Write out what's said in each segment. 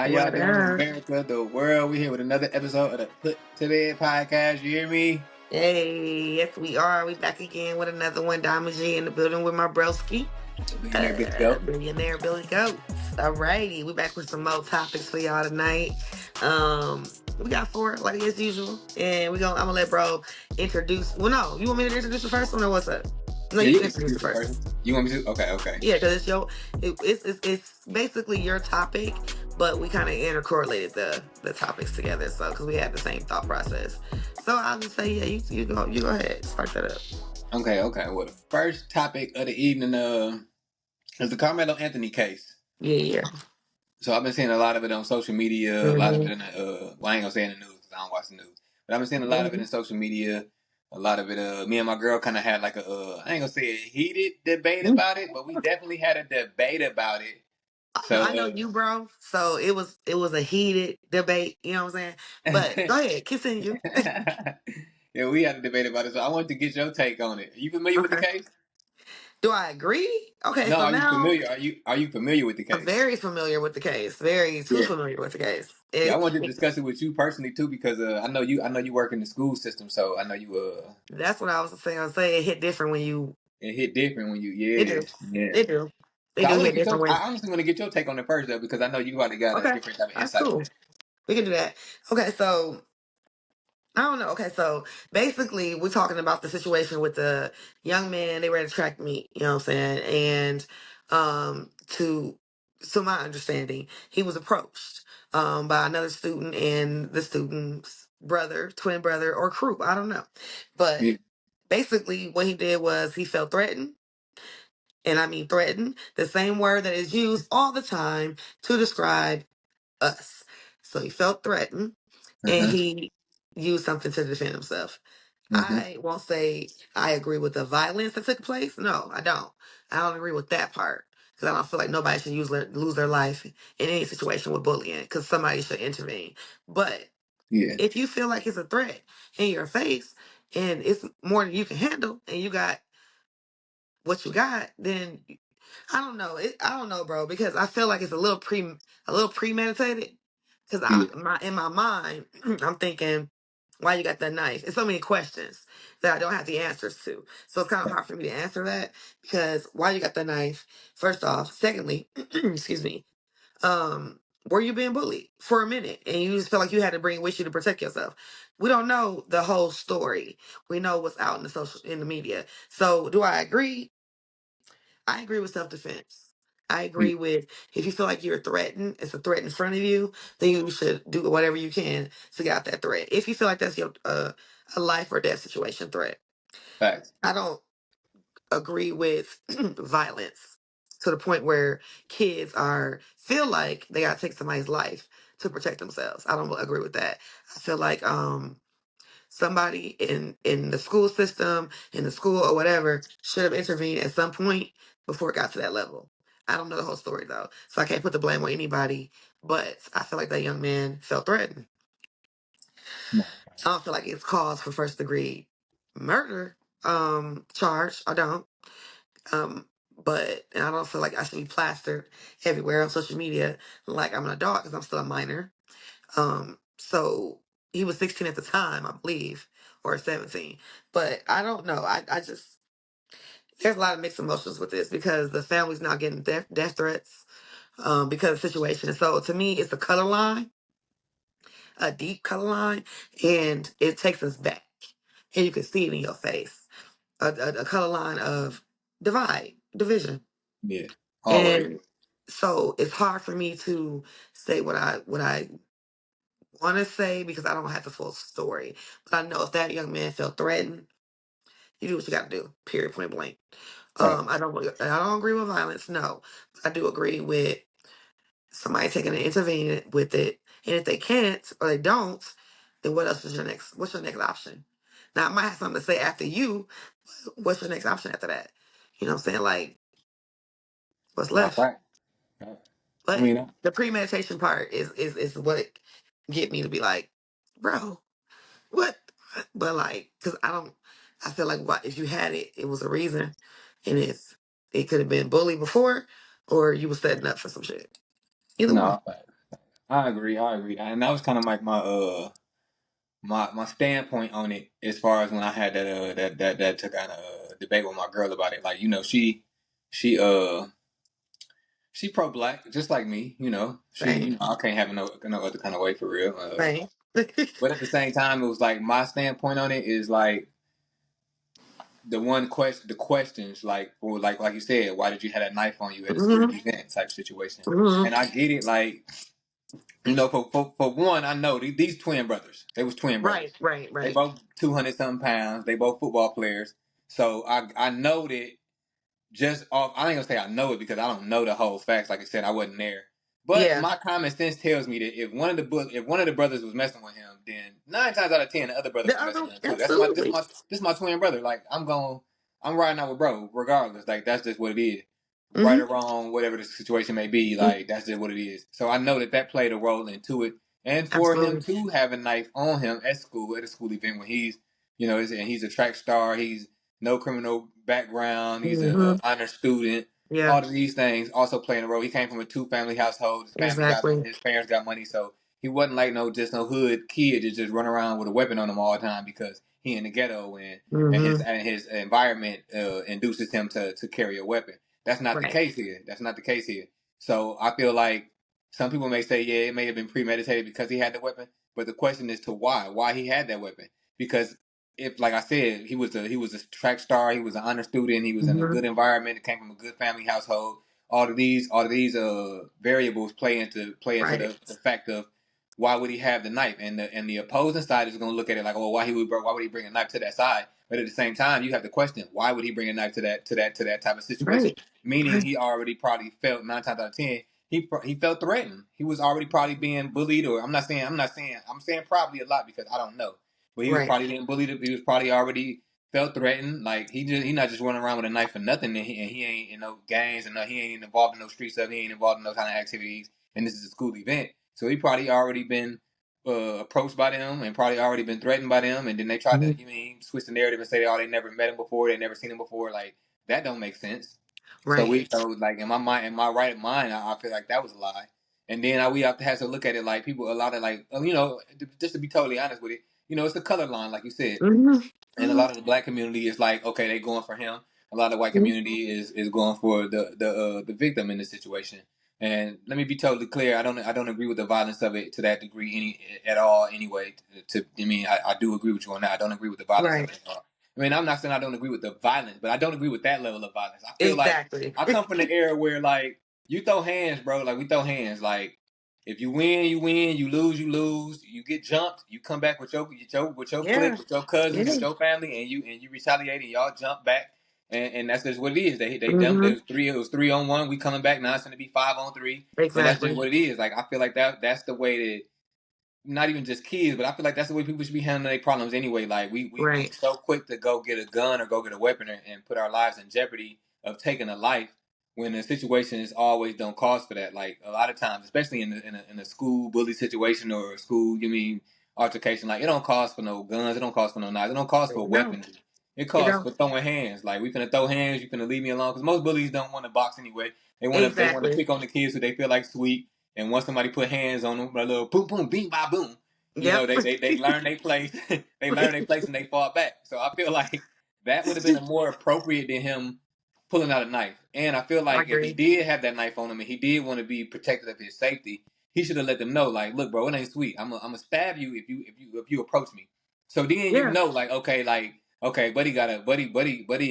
How y'all What doing, up? America, the world? We here with another episode of the Put to Bed podcast. You hear me? Hey, yes, we are. We back again with another one. Diamond G in the building with my broski. The billionaire Billy Goat. Billionaire Billy Goats. Alrighty, we back with some more topics for y'all tonight. Um, we got four, like as usual, and I'm gonna let bro introduce. Well, no, you want me to introduce the first one or what's up? No, Yeah, you you can can introduce the introduce the first one. person. You want me to? Okay. Yeah, because it's basically your topic, but we kind of intercorrelated the topics together. So because we had the same thought process, so I'll just say yeah, you go ahead, start that up. Okay. Well, the first topic of the evening is the Carmelo Anthony case. Yeah. So I've been seeing a lot of it on social media, a lot of Mm-hmm. it in the well, I ain't gonna say in the news because I don't watch the news, but I've been seeing a lot of it Mm-hmm. in social media. A lot of it, me and my girl kind of had like I ain't gonna say a heated debate about it, but we definitely had a debate about it. So, I know you, bro. So it was a heated debate. You know what I'm saying? But go ahead, continue. yeah, we had a debate about it. So I wanted to get your take on it. Are you familiar with the Okay. case? Do I agree? Okay, No, so are you now familiar? Are you familiar with the I'm case? very familiar with the case. Very too Yeah. familiar with the case. Yeah, I wanted to discuss it with you personally too because I know you work in the school system, so I know you That's what I was saying. I was saying it hit different when you. it hit different when you It do. yeah. It do. They So I do want to hit get different your when. I honestly want to get your take on it first though because I know you already got a Okay, different type of that's insight on cool. it. We can do that. Okay, so I don't know. Okay, so basically, we're talking about the situation with the young man. They were at a track meet. You know what I'm saying? And to my understanding, he was approached by another student and the student's brother, twin brother, or crew. I don't know, but Yeah, basically, what he did was he felt threatened. And I mean threatened, the same word that is used all the time to describe us. So he felt threatened and uh-huh. he used something to defend himself. Mm-hmm. I won't say I agree with the violence that took place. No, I don't. I don't agree with that part because I don't feel like nobody should lose their life in any situation with bullying because somebody should intervene. But Yeah. if you feel like it's a threat in your face and it's more than you can handle and you got what you got, then I don't know. I don't know, bro, because I feel like it's a little premeditated. Because Yeah. in my mind, I'm thinking, why you got that knife? It's so many questions that I don't have the answers to. So it's kind of hard for me to answer that because why you got that knife? First off, secondly, excuse me, were you being bullied for a minute and you just felt like you had to bring it with you to protect yourself? We don't know the whole story. We know what's out in the media. So do I agree? I agree with self defense. I Yeah. agree with if you feel like you're threatened, it's a threat in front of you, then you should do whatever you can to get out that threat. If you feel like that's your a life or death situation threat, Facts. I don't agree with violence to the point where kids are feel like they gotta take somebody's life to protect themselves. I don't agree with that. I feel like somebody in the school system, in the school or whatever, should have intervened at some point before it got to that level. I don't know the whole story though, so I can't put the blame on anybody. But I feel like that young man felt threatened. No. I don't feel like it's cause for first degree murder charge. I don't. But and I don't feel like I should be plastered everywhere on social media like I'm an adult because I'm still a minor. So he was 16 at the time, I believe, or 17. But I don't know. I just there's a lot of mixed emotions with this because the family's now getting death threats because of the situation. So to me, it's a color line, a deep color line, and it takes us back, and you can see it in your face. A color line of division, Yeah. Always. and so it's hard for me to say what I want to say because I don't have the full story. But I know if that young man felt threatened, you do what you got to do. Period. Point blank. Right. I don't agree with violence. No, but I do agree with somebody taking and intervening with it. And if they can't or they don't, then what else is your next? What's your next option? Now I might have something to say after you. What's your next option after that? You know what I'm saying? Like what's No, left? right. Right. I But mean, the premeditation part is what get me to be like, bro, what? But like, cause I feel like what if you had it, it was a reason, and if it could have been bullied before, or you was setting up for some shit. Either one. no. I agree. I agree, and that was kind of like my standpoint on it as far as when I had that took kind of debate with my girl about it. Like, she she pro black just like me. She Same, I can't have no other kind of way for real. same. But at the same time, it was like my standpoint on it is like the questions like, or like you said, why did you have that knife on you at a school Hmm. event type situation? Hmm. And I get it, like, for one, I know these twin brothers. They was twin Right, brothers. right, They right. both 200 something pounds. They both football players. So I know that just off. I ain't gonna say I know it because I don't know the whole facts. Like I said, I wasn't there. But Yeah. my common sense tells me that if one of the brothers was messing with him, then 9 times out of 10 the other brother The was messing other, with him too. That's my this absolutely. my this my twin brother. Like, I'm riding out with bro regardless. Like, that's just what it is. Right Hmm. or wrong, whatever the situation may be, like, that's just what it is. So I know that played a role into it, and for him Absolutely. to have a knife on him at school at a school event when he's and he's a track star, he's no criminal background, he's a, Hmm. honor student. Yeah, All of these things also playing a role. He came from a two family household. His family got exactly. his parents got money, so he wasn't like no hood kid that just run around with a weapon on him all the time because he in the ghetto and Hmm. his environment induces him to carry a weapon. That's not the Right, case here. That's not the case here. So I feel like some people may say, yeah, it may have been premeditated because he had the weapon, but the question is to why he had that weapon. Because if, like I said, he was a track star, he was an honor student, he was in a hmm, good environment, came from a good family household. All of these variables play into right, the fact of why would he have the knife, and the opposing side is going to look at it like, oh, why would he bring a knife to that side? But at the same time, you have to question, why would he bring a knife to that type of situation? right, Meaning, right. he already probably felt 9 times out of 10 he felt threatened. He was already probably being bullied, or I'm saying probably a lot because I don't know, but he was Right. probably being bullied. He was probably already felt threatened. Like, he not just running around with a knife for nothing, and he ain't in no gangs, and he ain't involved in no street stuff. He ain't involved in no kind of activities. And this is a school event, so he probably already been approached by them and probably already been threatened by them. And then they tried to, Hmm. switch the narrative and say, oh, they never met him before, they never seen him before. Like, that don't make sense. Right. So like, in my mind, in my right mind, I feel like that was a lie. And then we have to look at it like people, a lot of, like, just to be totally honest with it, it's the color line, like you said. Hmm. And a Hmm. lot of the black community is like, okay, they going for him. A lot of the white community is going for the victim in this situation. And let me be totally clear, I don't agree with the violence of it to that degree at all. Anyway, I do agree with you on that. I don't agree with the violence of Right. it at all. I mean, I'm not saying I don't agree with the violence, but I don't agree with that level of violence. I feel like Exactly. I come from the era where, like, you throw hands, bro. Like, we throw hands. Like, if you win, you win. You lose, you lose. You get jumped, you come back with your Yeah. clique, with your cousins, Yeah. with your family, and you retaliate, and y'all jump back, and that's just what it is. They dumped. Hmm. It was 3-on-1. We coming back now. It's gonna be 5-on-3, and that's just Exactly. what it is. Like, I feel like that's the way that, not even just kids, but I feel like that's the way people should be handling their problems anyway. Like, we Right. so quick to go get a gun or go get a weapon and put our lives in jeopardy of taking a life when the situation is always don't cause for that. Like, a lot of times, especially in a school bully situation or a school, altercation, like, it don't cost for no guns, it don't cost for no knives, it don't cost for No, weapons. It you costs know. for throwing hands. Like, we finna throw hands, you finna leave me alone. Because most bullies don't want to box anyway. They want to Exactly. pick on the kids who they feel like sweet. And once somebody put hands on them, a little boom, boom, bing, ba, boom, Yep. they learn their place. They learn their place and they fall back. So I feel like that would have been more appropriate than him pulling out a knife. And I feel I like if he agree. did have that knife on him and he did want to be protective of his safety, he should have let them know, like, look, bro, it ain't sweet. I'm gonna stab you if you approach me. So then, Yeah. like, okay, buddy got a buddy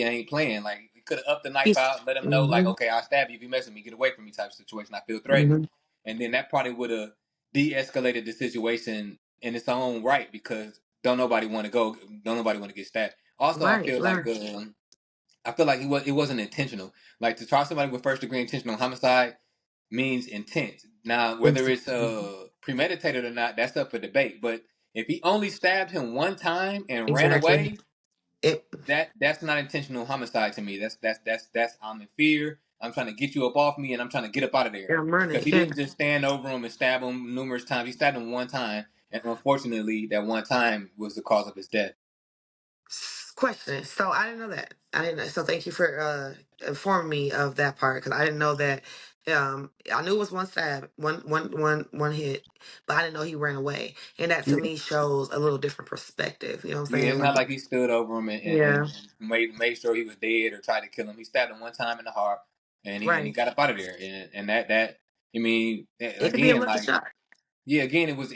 ain't playing. Like, he could have upped the knife He's. out and let him know, like, Hmm. okay, I'll stab you if you mess with me. Get away from me type of situation. I feel threatened. Hmm. And then that probably would have de-escalated the situation in its own right because don't nobody want to get stabbed. Also, Right. Right. I feel like it wasn't intentional. Like, to try somebody with first degree intentional homicide means intent. Now, whether it's Exactly. premeditated or not, that's up for debate. But if he only stabbed him one time and ran Exactly. away, It. that's not intentional homicide to me. That's I'm in fear. I'm trying to get you up off me, and I'm trying to get up out of there. I'm Because running. he Yeah. didn't just stand over him and stab him numerous times. He stabbed him one time, and unfortunately, that one time was the cause of his death. Question. So I didn't know that. I didn't know. So thank you for informing me of that part because I didn't know that I knew it was one stab, one hit, but I didn't know he ran away, and that to Yeah, me shows a little different perspective. You know what I'm yeah. saying? It's Like, not like he stood over him and yeah, made sure he was dead or tried to kill him. He stabbed him one time in the heart, and he right. got up out of there. And that I mean, It could be a again, lucky like shot. yeah, again, it was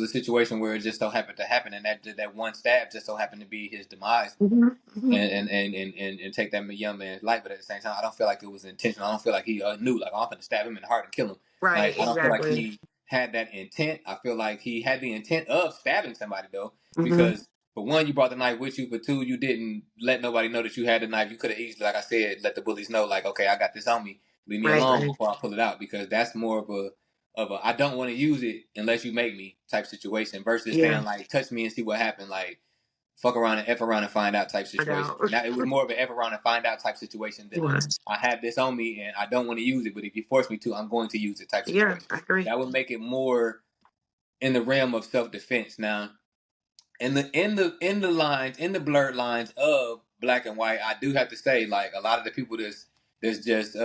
a situation where it just so happened to happen, and that one stab just so happened to be his demise. Hmm. Hmm. And take that young man's life. But at the same time, I don't feel like it was intentional. I don't feel like he knew, like, I'm going to stab him in the heart and kill him. Right, Like, I don't feel like exactly. he had that intent. I feel like he had the intent of stabbing somebody, though, Hmm. because for one, you brought the knife with you. For two, you didn't let nobody know that you had the knife. You could have easily, like I said, let the bullies know, like, okay, I got this on me. Leave me Right, alone right. before I pull it out, because that's more of a I don't want to use it unless you make me type situation versus Yeah, saying, like, touch me and see what happened. Like, fuck around and F around and find out type I situation. doubt. Now it was more of an F around and find out type situation He than was. I have this on me and I don't want to use it, but if you force me to, I'm going to use it type Yeah, situation. I agree. That would make it more in the realm of self defense. Now, in the blurred lines of black and white, I do have to say, like, a lot of the people that's just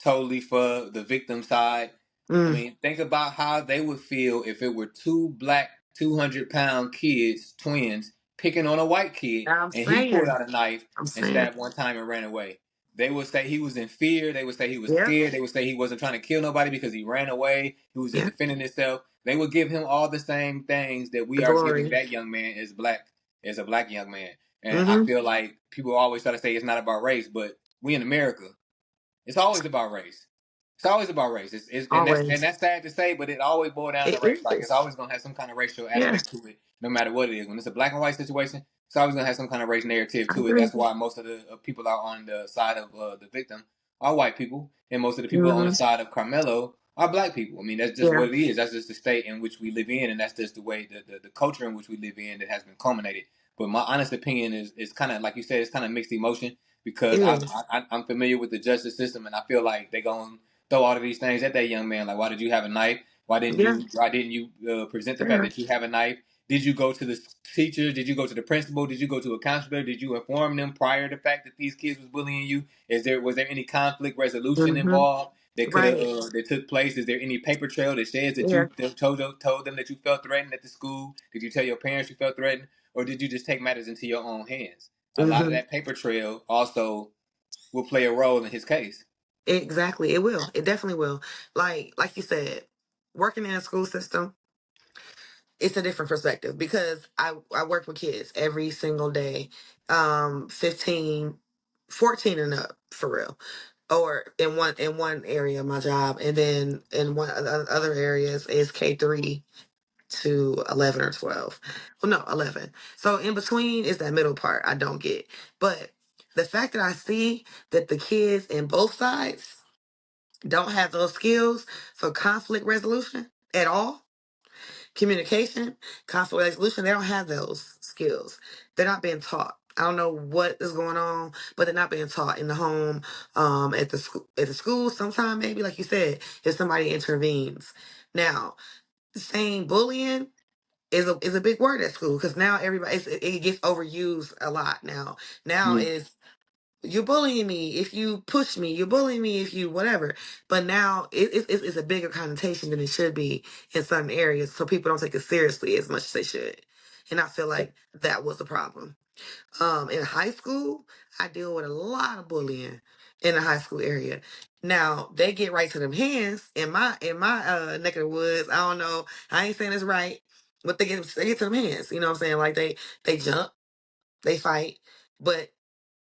totally for the victim side. I Mm, mean, think about how they would feel if it were two black 200-pound kids, twins, picking on a white kid, I'm and he pulled saying. out a knife I'm and saying. stabbed one time and ran away. They would say he was in fear. They would say he was Yep. scared. They would say he wasn't trying to kill nobody because he ran away. He was just Yeah. defending himself. They would give him all the same things that The we are giving glory. that young man as a black young man. And I Hmm. feel like people always try to say it's not about race, but we in America, it's always about race. It's always about race. And Always. that's sad to say, but it always boils down to It race. Like, it's is. always gonna have some kind of racial Yeah, aspect to it, no matter what it is. When it's a black and white situation, it's always gonna have some kind of race narrative I to it. agree. That's why most of the people are on the side of the victim are white people, and most of the people on the Hmm. side of Carmelo are black people. I mean, that's just Yeah. what it is. That's just the state in which we live in, and that's just the way the culture in which we live in that has been culminated. But my honest opinion is kind of like you said, it's kind of mixed emotion because It is. I'm familiar with the justice system, and I feel like they're going to throw all of these things at that young man. Like, why did you have a knife? Yeah. Why didn't you present the fact Yeah. that you have a knife? Did you go to the teacher? Did you go to the principal? Did you go to a counselor? Did you inform them prior to the fact that these kids was bullying you? Was there any conflict resolution Hmm. involved that could have Right. that took place? Is there any paper trail that says that Yeah. you told them that you felt threatened at the school? Did you tell your parents you felt threatened, or did you just take matters into your own hands? A lot of Hmm. that paper trail also will play a role in his case. Exactly. It will. It definitely will. Like you said, working in a school system, it's a different perspective because I work with kids every single day, 15, 14 and up for real, or in one area of my job, and then in one other areas is K3 to 11 or 12. Well, no, 11. So in between is that middle part I don't get. But the fact that I see that the kids in both sides don't have those skills for conflict resolution at all, communication, conflict resolution, they don't have those skills. They're not being taught. I don't know what is going on, but they're not being taught in the home, at the school. Sometime maybe, like you said, if somebody intervenes. Now, saying bullying is a big word at school because now everybody it gets overused a lot now Mm. is you're bullying me if you push me, you're bullying me if you whatever, but now it's a bigger connotation than it should be in certain areas, so people don't take it seriously as much as they should, and I feel like that was the problem. In high school, I deal with a lot of bullying in the high school area. Now they get right to them hands in my neck of the woods. I don't know. I ain't saying it's right, but they get to them hands. You know what I'm saying? Like they jump, they fight. But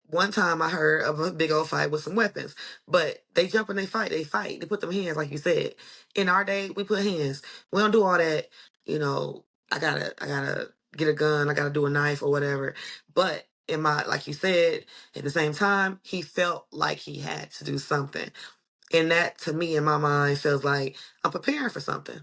one time I heard of a big old fight with some weapons. But they jump and they fight. They fight. They put them hands, like you said. In our day, we put hands. We don't do all that. You know, I gotta get a gun. I gotta do a knife or whatever. But in my, like you said, at the same time, he felt like he had to do something. And that, to me, in my mind, feels like I'm preparing for something.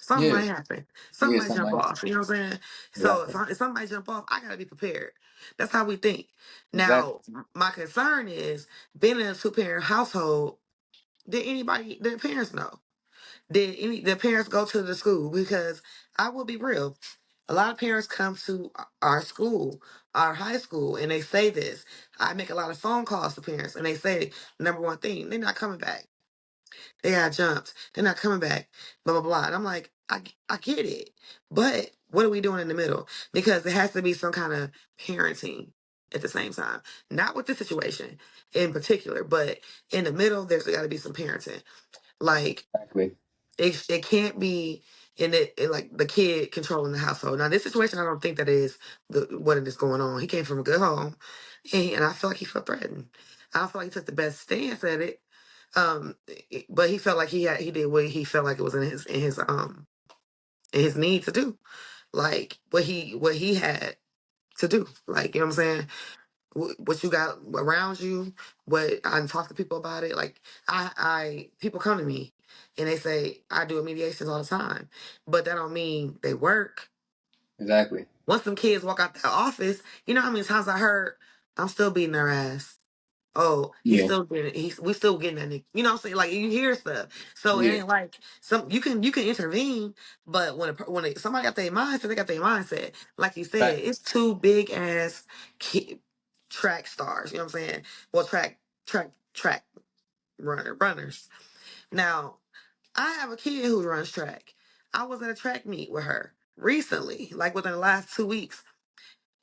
Something Yeah, might happen. Something yeah, might something jump like off. You know what I'm saying? So exactly, if somebody jump off, I gotta be prepared. That's how we think. exactly. Now, my concern is being in a two-parent household. Did the parents know? Did the parents go to the school? Because I will be real. A lot of parents come to our school our high school, and they say this. I make a lot of phone calls to parents, and they say number one thing, they're not coming back. They got jumped. They're not coming back. Blah blah blah. And I'm like, I get it, but what are we doing in the middle? Because there has to be some kind of parenting at the same time. Not with this situation in particular, but in the middle, there's got to be some parenting. Like Exactly. it can't be like the kid controlling the household. Now this situation, I don't think that is what is going on. He came from a good home, and I feel like he felt threatened. I don't feel like he took the best stance at it. But he felt like he did what he felt like it was in his need to do, like what he had to do. Like, you know what I'm saying? What you got around you, what I talk to people about it. Like I people come to me and they say I do mediations all the time, but that don't mean they work. Exactly. Once them kids walk out the office, you know how many times I heard I'm still beating their ass. Oh, he's Yeah. still getting it. We still getting that nigga. You know what I'm saying? Like you hear stuff. So it Yeah. ain't like you can intervene, but somebody got their mindset, they got their mindset. Like you said, Fact. it's two big ass track stars. You know what I'm saying? Well, track runners. Now, I have a kid who runs track. I was at a track meet with her recently, like within the last 2 weeks.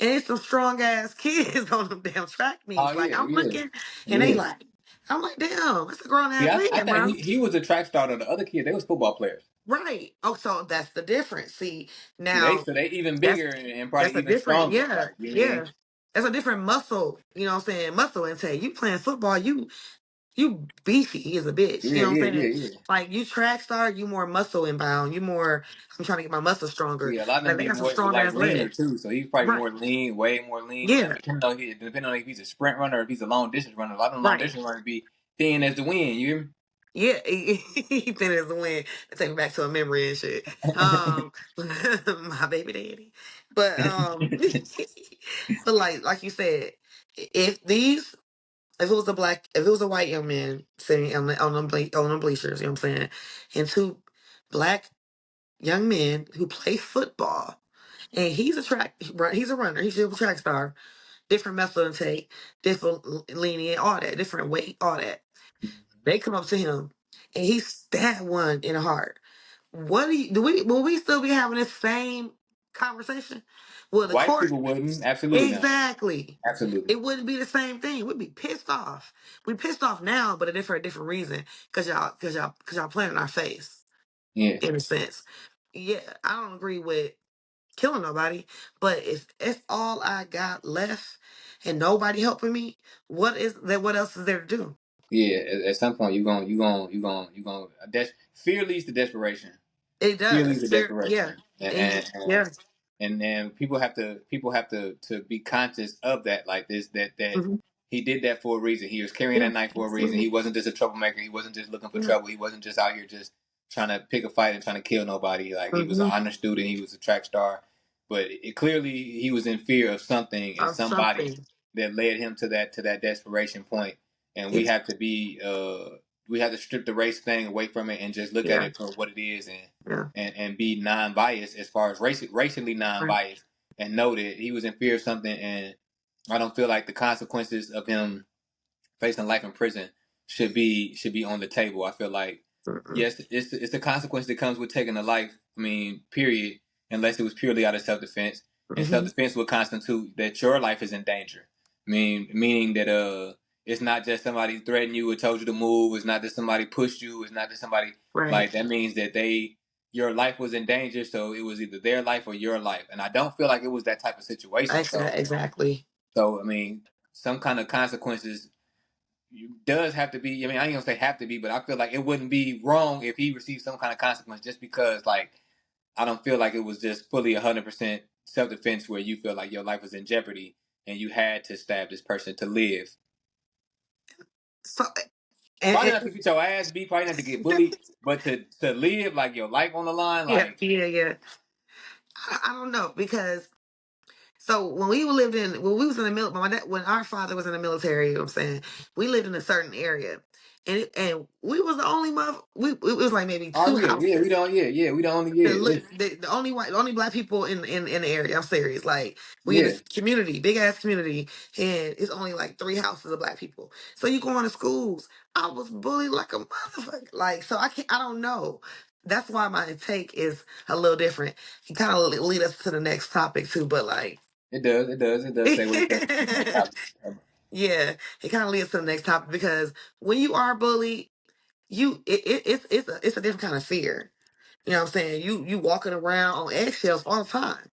And it's some strong ass kids on them damn track Oh meets. Like yeah, I'm yeah, looking and they yeah. like, I'm like, damn, it's a grown See, ass I man, think bro. he was a track star. The other kid, they was football players. Right. Oh, so that's the difference. See, See, they now so they even that's bigger and that's probably a even different, stronger. yeah, Like you know what I mean? yeah. That's a different muscle, you know what I'm saying? Muscle intake. You playing football, you beefy as a bitch. You Yeah, know what yeah, I'm saying? yeah, yeah. Like you track star, you more muscle inbound. You more I'm trying to get my muscle stronger. Yeah, a lot of them Like they be got some more strong like ass leaner legs. too. So he's probably Right. more lean, way more lean. And Yeah. depending on if he's a sprint runner or if he's a long distance runner, a lot of them long Right. distance runners be thin as the wind. You hear Yeah, he thin as the wind. Take me back to a memory and shit. My baby daddy. But me? but like you said, if it was a white young man sitting on them bleachers, you know what I'm saying, and two black young men who play football, and he's a runner, he's a track star, different muscle intake, different leaning, all that, different weight, all that. They come up to him and he stabbed one in the heart. What do you do? Will we still be having this same conversation? Well, the White court people wouldn't. Absolutely not. exactly. Absolutely. It wouldn't be the same thing. We'd be pissed off. We pissed off now, but a different reason. Cause y'all playing in our face Yeah. in a sense. Yeah, I don't agree with killing nobody, but if it's all I got left and nobody helping me, what else is there to do? Yeah. At some point, fear leads to desperation. It Fear leads does. to Fear, yeah. desperation, and And and, and yeah. and then people have to be conscious of that, like this, that Hmm. he did that for a reason. He was carrying Yeah, that knife for a reason. absolutely. He wasn't just a troublemaker. He wasn't just looking for Yeah. trouble. He wasn't just out here just trying to pick a fight and trying to kill nobody. Like he was an Hmm. honor student. He was a track star, but clearly he was in fear of something and Of somebody something. that led him to that desperation point. And we Ex- have to be we have to strip the race thing away from it and just look at Yeah. it for what it is, and Yeah. and be non-biased as far as racially Right. non-biased, and know that he was in fear of something. And I don't feel like the consequences of him facing life in prison should be on the table. I feel like Mm-mm. yes, it's the consequence that comes with taking a life. I mean, period. Unless it was purely out of self defense, and self Hmm. defense would constitute that your life is in danger. I mean, meaning that it's not just somebody threatened you or told you to move. It's not that somebody pushed you. It's not that somebody Right. like that means that your life was in danger. So it was either their life or your life. And I don't feel like it was that type of situation. Exactly. So I mean, some kind of consequences does have to be. I mean, I ain't gonna say have to be, but I feel like it wouldn't be wrong if he received some kind of consequence, just because like I don't feel like it was just fully 100% self defense where you feel like your life was in jeopardy and you had to stab this person to live. So and, Probably not to and get your ass beat, probably not to get bullied, but to live like your life on the line, yeah, like yeah, yeah. I don't know because so when we was in the military, when our father was in the military, you know what I'm saying, we lived in a certain area. and we was the only mother. It was like maybe Oh two yeah, we houses. don't, we don't only, Look, listen, the only white, the only black people in the area. I'm serious. Like we in yeah, this community, big ass community, and it's only like three houses of black people. So you go into schools. I was bullied like a motherfucker. Like so, I can't. I don't know. That's why my take is a little different. It kind of lead us to the next topic too. But like, it does say what it says in the next topic. yeah, it kind of leads to the next topic because when you are bullied, it's a different kind of fear. You know what I'm saying? You walking around on eggshells all the time.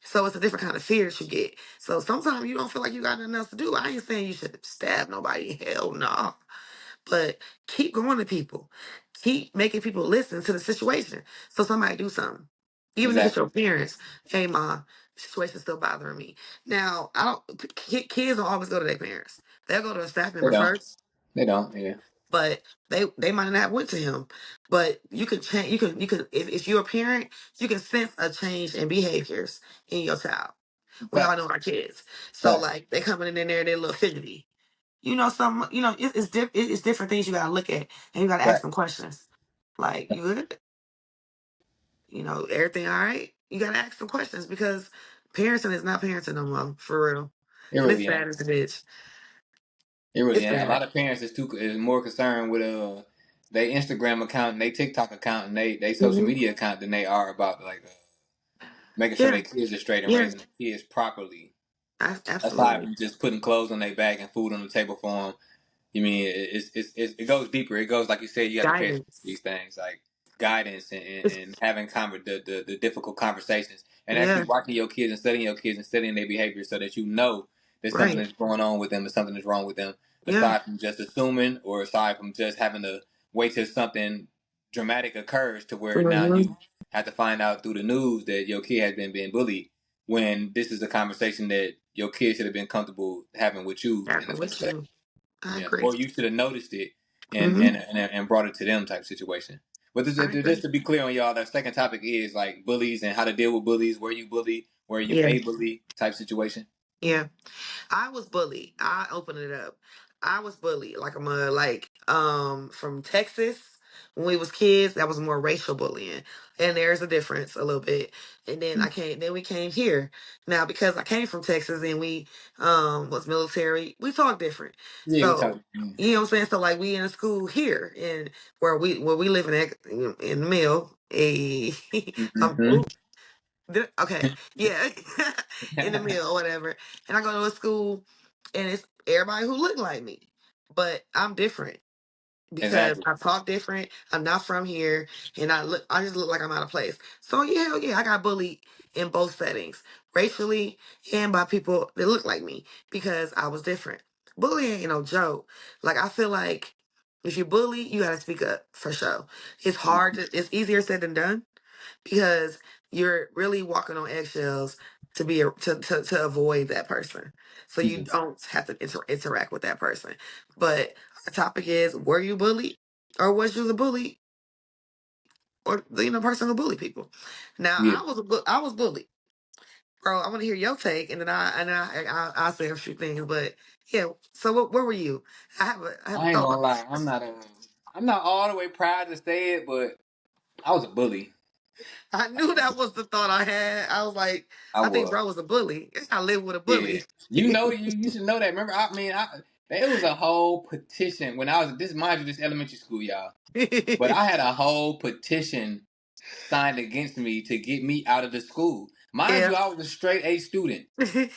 So it's a different kind of fear that you get. So sometimes you don't feel like you got nothing else to do. I ain't saying you should stab nobody. Hell no. But keep going to people. Keep making people listen to the situation. So somebody do something. Even if it's Exactly. your parents. Hey ma, the situation's still bothering me. Now I don't kids don't always go to their parents. They'll go to a staff They member don't. first, They don't. Yeah. but they might not have went to him. But you can change. You can if you're a parent, you can sense a change in behaviors in your child. We all Facts. know our kids, so Facts. like they coming in there, they're a little fidgety. You know, it's different things you gotta look at, and you gotta ask Facts. them questions. Like you good? You know, everything all right? You gotta ask them questions because parenting is not parenting no more, for real. It And it's really sad ain't. as a bitch. It really It's ain't. A sad. lot of parents is more concerned with their Instagram account and their TikTok account and they social Hmm. media account than they are about like making sure Yeah, their kids are straight and yeah, raising their kids properly. Aside absolutely. from just putting clothes on their back and food on the table for them, you mean it goes deeper. It goes like you said. You got to pay attention to these Guidance. things like guidance and It's, having the difficult conversations and actually yeah, watching your kids and studying their behavior so that you know that something right. is going on with them or something is wrong with them. Yeah. Aside from just assuming or aside from just having to wait till something dramatic occurs to where now Hmm. you have to find out through the news that your kid has been being bullied when this is a conversation that your kid should have been comfortable having with you in the Happen first with place. you. I Yeah, agree. or you should have noticed it and Hmm. and and brought it to them type situation. But I just agree. to be clear on y'all, the second topic is like bullies and how to deal with bullies. Where you bully, where you Yeah. a bully type situation. Yeah. I was bullied. I open it up. I was bullied like a mud, like from Texas when we was kids. That was more racial bullying, and there's a difference a little bit. And then I came. Then we came here now because I came from Texas and we was military. We talk different. Yeah, we talk. So you know what I'm saying. So like we in a school here and where we live in the mill. Mm-hmm. Okay, yeah, in the mill or whatever. And I go to a school, and it's everybody who look like me, but I'm different because Exactly. I talk different. I'm not from here, and I just look like I'm out of place. So yeah, hell yeah, I got bullied in both settings, racially and by people that look like me because I was different. Bullying ain't no joke. Like I feel like if you bully, you got to speak up for sure. It's hard. It's easier said than done because you're really walking on eggshells to to avoid that person, so you Yeah, don't have to interact with that person. But our topic is: were you bullied, or was you the bully, or the person who bullied people? Now, yeah. I was bullied, bro. I want to hear your take, and then I'll say a few things. But yeah, so where were you? I have a I ain't thought gonna about lie. I'm not all the way proud to say it, but I was a bully. I knew that was the thought I had. I was like, I I think was. bro was a bully. I live with a Yeah, bully. you should know that. Remember, it was a whole petition when I was this mind you this elementary school, y'all. But I had a whole petition signed against me to get me out of the school. Mind Yeah. you, I was a straight A student.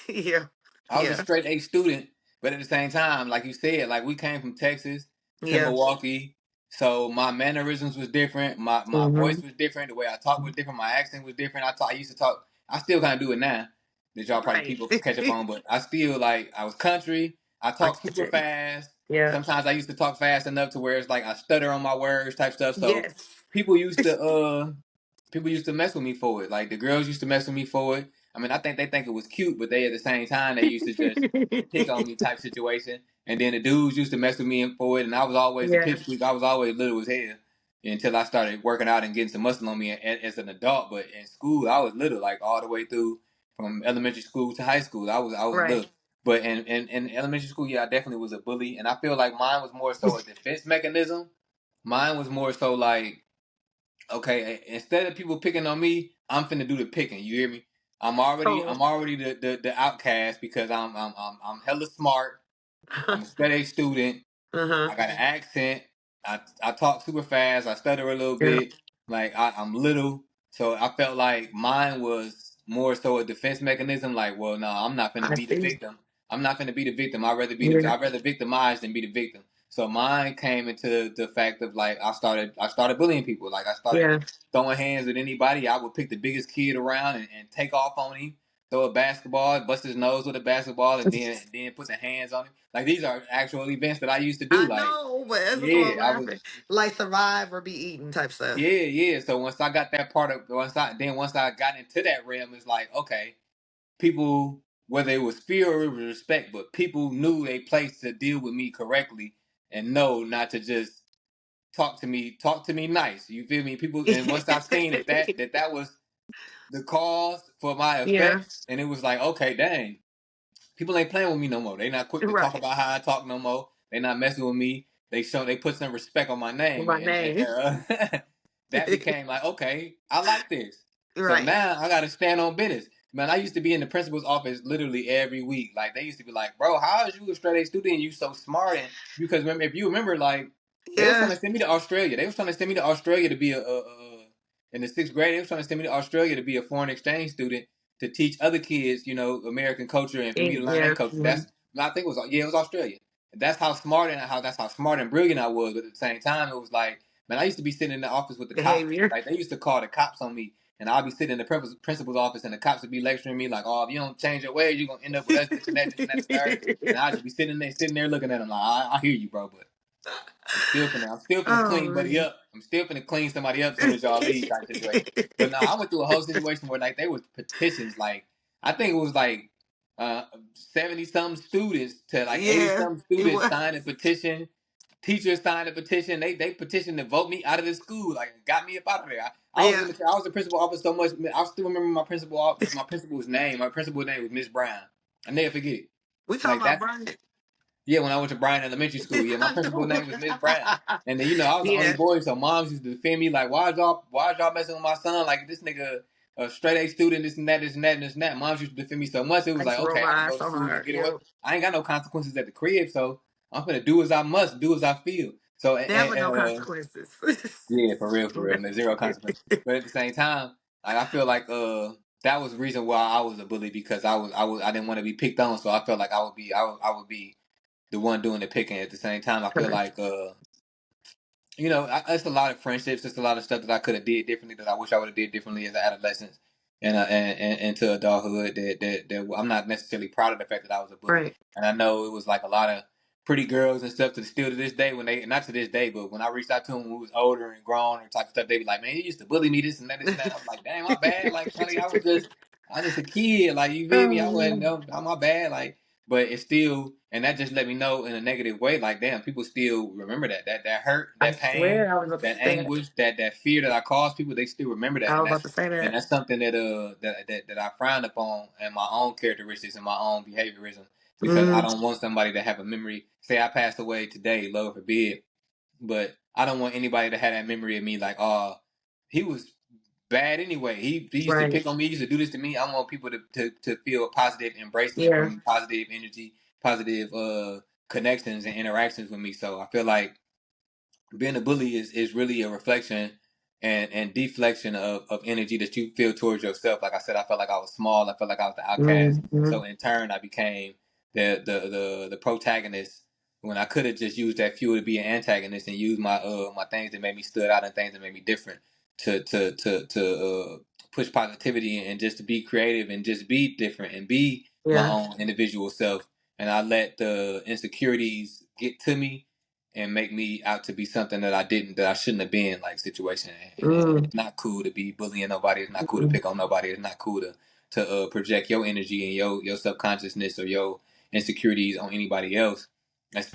Yeah. I was a Yeah. straight A student, but at the same time, like you said, like we came from Texas to Yeah. Milwaukee, so my mannerisms was different. My Hmm. voice was different. The way I talked was different. My accent was different. I used to talk. I still kind of do it now. That y'all probably Right. people catch up on, but I still like I was country. I I talk get super you. fast. Yeah. Sometimes I used to talk fast enough to where it's like I stutter on my words type stuff. So Yes. people used to people used to mess with me for it. Like the girls used to mess with me for it. I mean, I think they think it was cute, but they at the same time they used to just pick on me type situation. And then the dudes used to mess with me for it, and I was always the Yeah. pipsqueak. I was always little as hell until I started working out and getting some muscle on me as an adult. But in school, I was little, like all the way through from elementary school to high school. I was Right. little. But in elementary school, yeah, I definitely was a bully, and I feel like mine was more so a defense mechanism. Mine was more so like, okay, instead of people picking on me, I'm finna do the picking. You hear me? So, I'm already the outcast because I'm hella smart. I'm a straight A student. uh-huh. I got an accent. I talk super fast. I stutter a little Yeah, bit. Like I'm little, so I felt like mine was more so a defense mechanism. Like, well, no, I'm not finna I be the see. victim. I'm not finna be the victim. I'd rather be the. Yeah, I'd rather victimize than be the victim. So mine came into the fact of like I started bullying people. Like I started yeah. throwing hands with anybody. I would pick the biggest kid around and take off on him. Throw a basketball, bust his nose with a basketball, and then put the hands on him. Like these are actual events that I used to do. I Like know, but that's just what I'm yeah, I was. laughing. Like survive or be eaten type stuff. Yeah. So once I got that part of once I got into that realm, it's like okay, people whether it was fear or it was respect, but people knew a place to deal with me correctly and know not to just talk to me nice. You feel me? People, and once I seen that was the cause for my Yeah, effect, and it was like okay, dang, people ain't playing with me no more. They not quick to talk right. about how I talk no more. They not messing with me. They put some respect on my name, My name. that became like okay, I like this. So Right. now I got to stand on business. Man, I used to be in the principal's office literally every week. Like they used to be like, "Bro, how is you a straight A student? And you so smart?" And because remember, if you remember, like they was trying Yeah. to send me to Australia. They was trying to send me to Australia to be in the sixth grade. They was trying to send me to Australia to be a foreign exchange student to teach other kids, American culture and for me to learn their Yeah. culture. I think it was Australia. That's how smart and that's how smart and brilliant I was. But at the same time, it was like, man, I used to be sitting in the office with the cops. Behavior. Like they used to call the cops on me, and I'd be sitting in the principal's office, and the cops would be lecturing me like, "Oh, if you don't change your ways, you're gonna end up with us, this and that, this and that, and the third." And I'd just be sitting there looking at them like, I hear you, bro, but I'm still finna Oh clean buddy man. up. I'm still finna clean somebody up as soon as y'all leave type situation. But no, I went through a whole situation where like there was petitions. Like I think it was like 70 some students to like 80 Yeah, some it students was. signed a petition. Teachers signed a petition. They petitioned to vote me out of the school. Like got me up out of there. I was Yeah. in I was the principal office so much. I still remember my principal's name. My principal's name was Miss Brown. I never forget it. We talking Like about that's Brian. yeah, when I went to Bryan Elementary School, yeah, my I principal know. name was Miss Brown, and then I was the only Yeah. boy, so moms used to defend me like, why y'all messing with my son? Like this nigga, a straight A student, this and that, this and that, and this and that. Moms used to defend me so much, it I was used like, to roll okay, I my can eyes go to so school and hard. get away. Yep. I ain't got no consequences at the crib, so I'm gonna do as I must, do as I feel. So Never no consequences. yeah, for real, no zero consequences. But at the same time, like I feel like that was the reason why I was a bully because I didn't want to be picked on, so I felt like I would be the one doing the picking. At the same time, I feel like it's a lot of friendships. It's a lot of stuff that I could have did differently that I wish I would have did differently as an adolescent and into adulthood. That I'm not necessarily proud of the fact that I was a bully. Right. And I know it was like a lot of pretty girls and stuff still to this day when they not to this day, but when I reached out to them when we was older and grown and type of stuff, they be like, "Man, you used to bully me this and that, this and that." I'm like, "Damn, my bad." Like, honey, I was just a kid. Like, you feel me? I wasn't Um, no, my bad. Like. But it's still, and that just let me know in a negative way, like, damn, people still remember that hurt, I that pain, swear I was about to that say that. anguish, that fear that I caused people. They still remember that, I and was about to say that. that's something that I frown upon in my own characteristics and my own behaviorism because I Mm, don't want somebody to have a memory. Say I passed away today, Lord forbid, but I don't want anybody to have that memory of me like, oh, he was bad anyway. He used to right. pick on me, he used to do this to me. I want people to feel positive embracement from Yeah. me, positive energy, positive connections and interactions with me. So I feel like being a bully is really a reflection and deflection of energy that you feel towards yourself. Like I said, I felt like I was small. I felt like I was the outcast. Mm-hmm. So in turn, I became the protagonist when I could have just used that fuel to be an antagonist and use my things that made me stood out and things that made me different to push positivity and just to be creative and just be different and be my Yeah. own individual self. And I let the insecurities get to me and make me out to be something that I shouldn't have been, like situation. And Mm, it's not cool to be bullying nobody. It's not cool to mm, pick on nobody. It's not cool to project your energy and your subconsciousness or your insecurities on anybody else,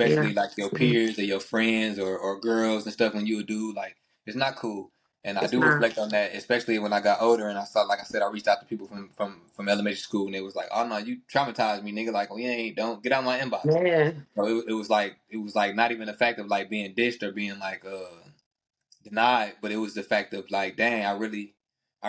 yeah. especially like your peers or your friends or girls and stuff when you do like it's not cool. And I It's do not. reflect on that, especially when I got older and I saw, like I said, I reached out to people from elementary school and it was like, oh no, you traumatized me, nigga. Like, we ain't, don't get out my inbox. Man. So it was like not even the fact of like being dished or being like denied, but it was the fact of like, dang, I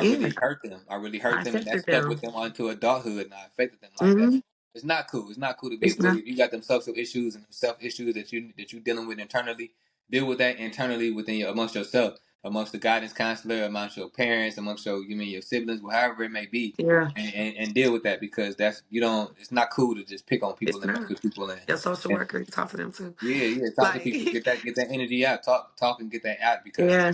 Yeah. really hurt them. I really I hurt them, and that affected stuck with them. them onto adulthood, and I affected them like that. Mm-hmm. It's not cool. It's not cool to be a It's bully. not. If you got them social issues and self issues that you dealing with internally, deal with that internally within your amongst yourself, amongst the guidance counselor, amongst your parents, amongst your siblings, however it may be, Yeah. and deal with that because that's you don't. It's not cool to just pick on people It's and mess not. with people Your social and worker, you talk to them too. yeah, yeah. Talk to Like, people. Get that energy out. Talk and get that out because yeah.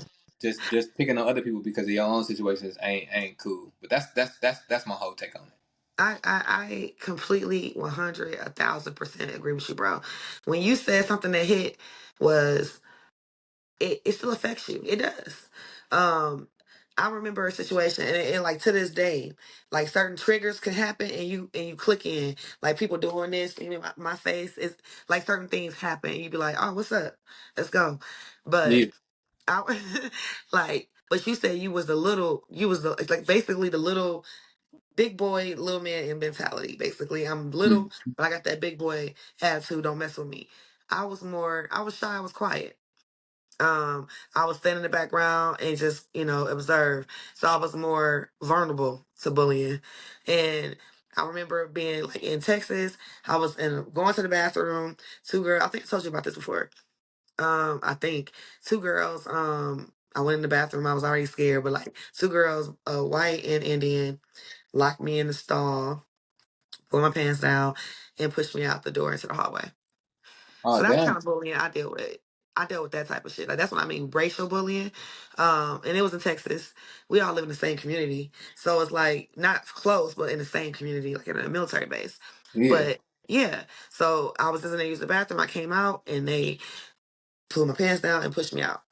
just picking on other people because of your own situations ain't cool. But that's my whole take on it. I completely 100, 1,000% agree with you, bro. When you said something that hit was it still affects you. It does. Um, I remember a situation, and like to this day, like certain triggers can happen, and you click in, like people doing this, and my face is like certain things happen, and you be like, oh, what's up? Let's go. Yeah. But I like, but you said you was the it's like basically the little big boy, little man in mentality. Basically, I'm little, Mm-hmm. but I got that big boy attitude. Don't mess with me. I was shy. I was quiet. I was standing in the background and just, observe. So I was more vulnerable to bullying. And I remember being like in Texas, I was going to the bathroom, two girls, I think I told you about this before. I think two girls, I went in the bathroom, I was already scared, but like two girls, white and Indian, locked me in the stall, pulled my pants down, and pushed me out the door into the hallway. So Oh that's the damn. kind of bullying I deal with. I dealt with that type of shit. Like that's what I mean, racial bullying. And it was in Texas. We all live in the same community, so it's like not close, but in the same community, like in a military base. Yeah. But yeah, so I was just in there using the bathroom. I came out and they pulled my pants down and pushed me out.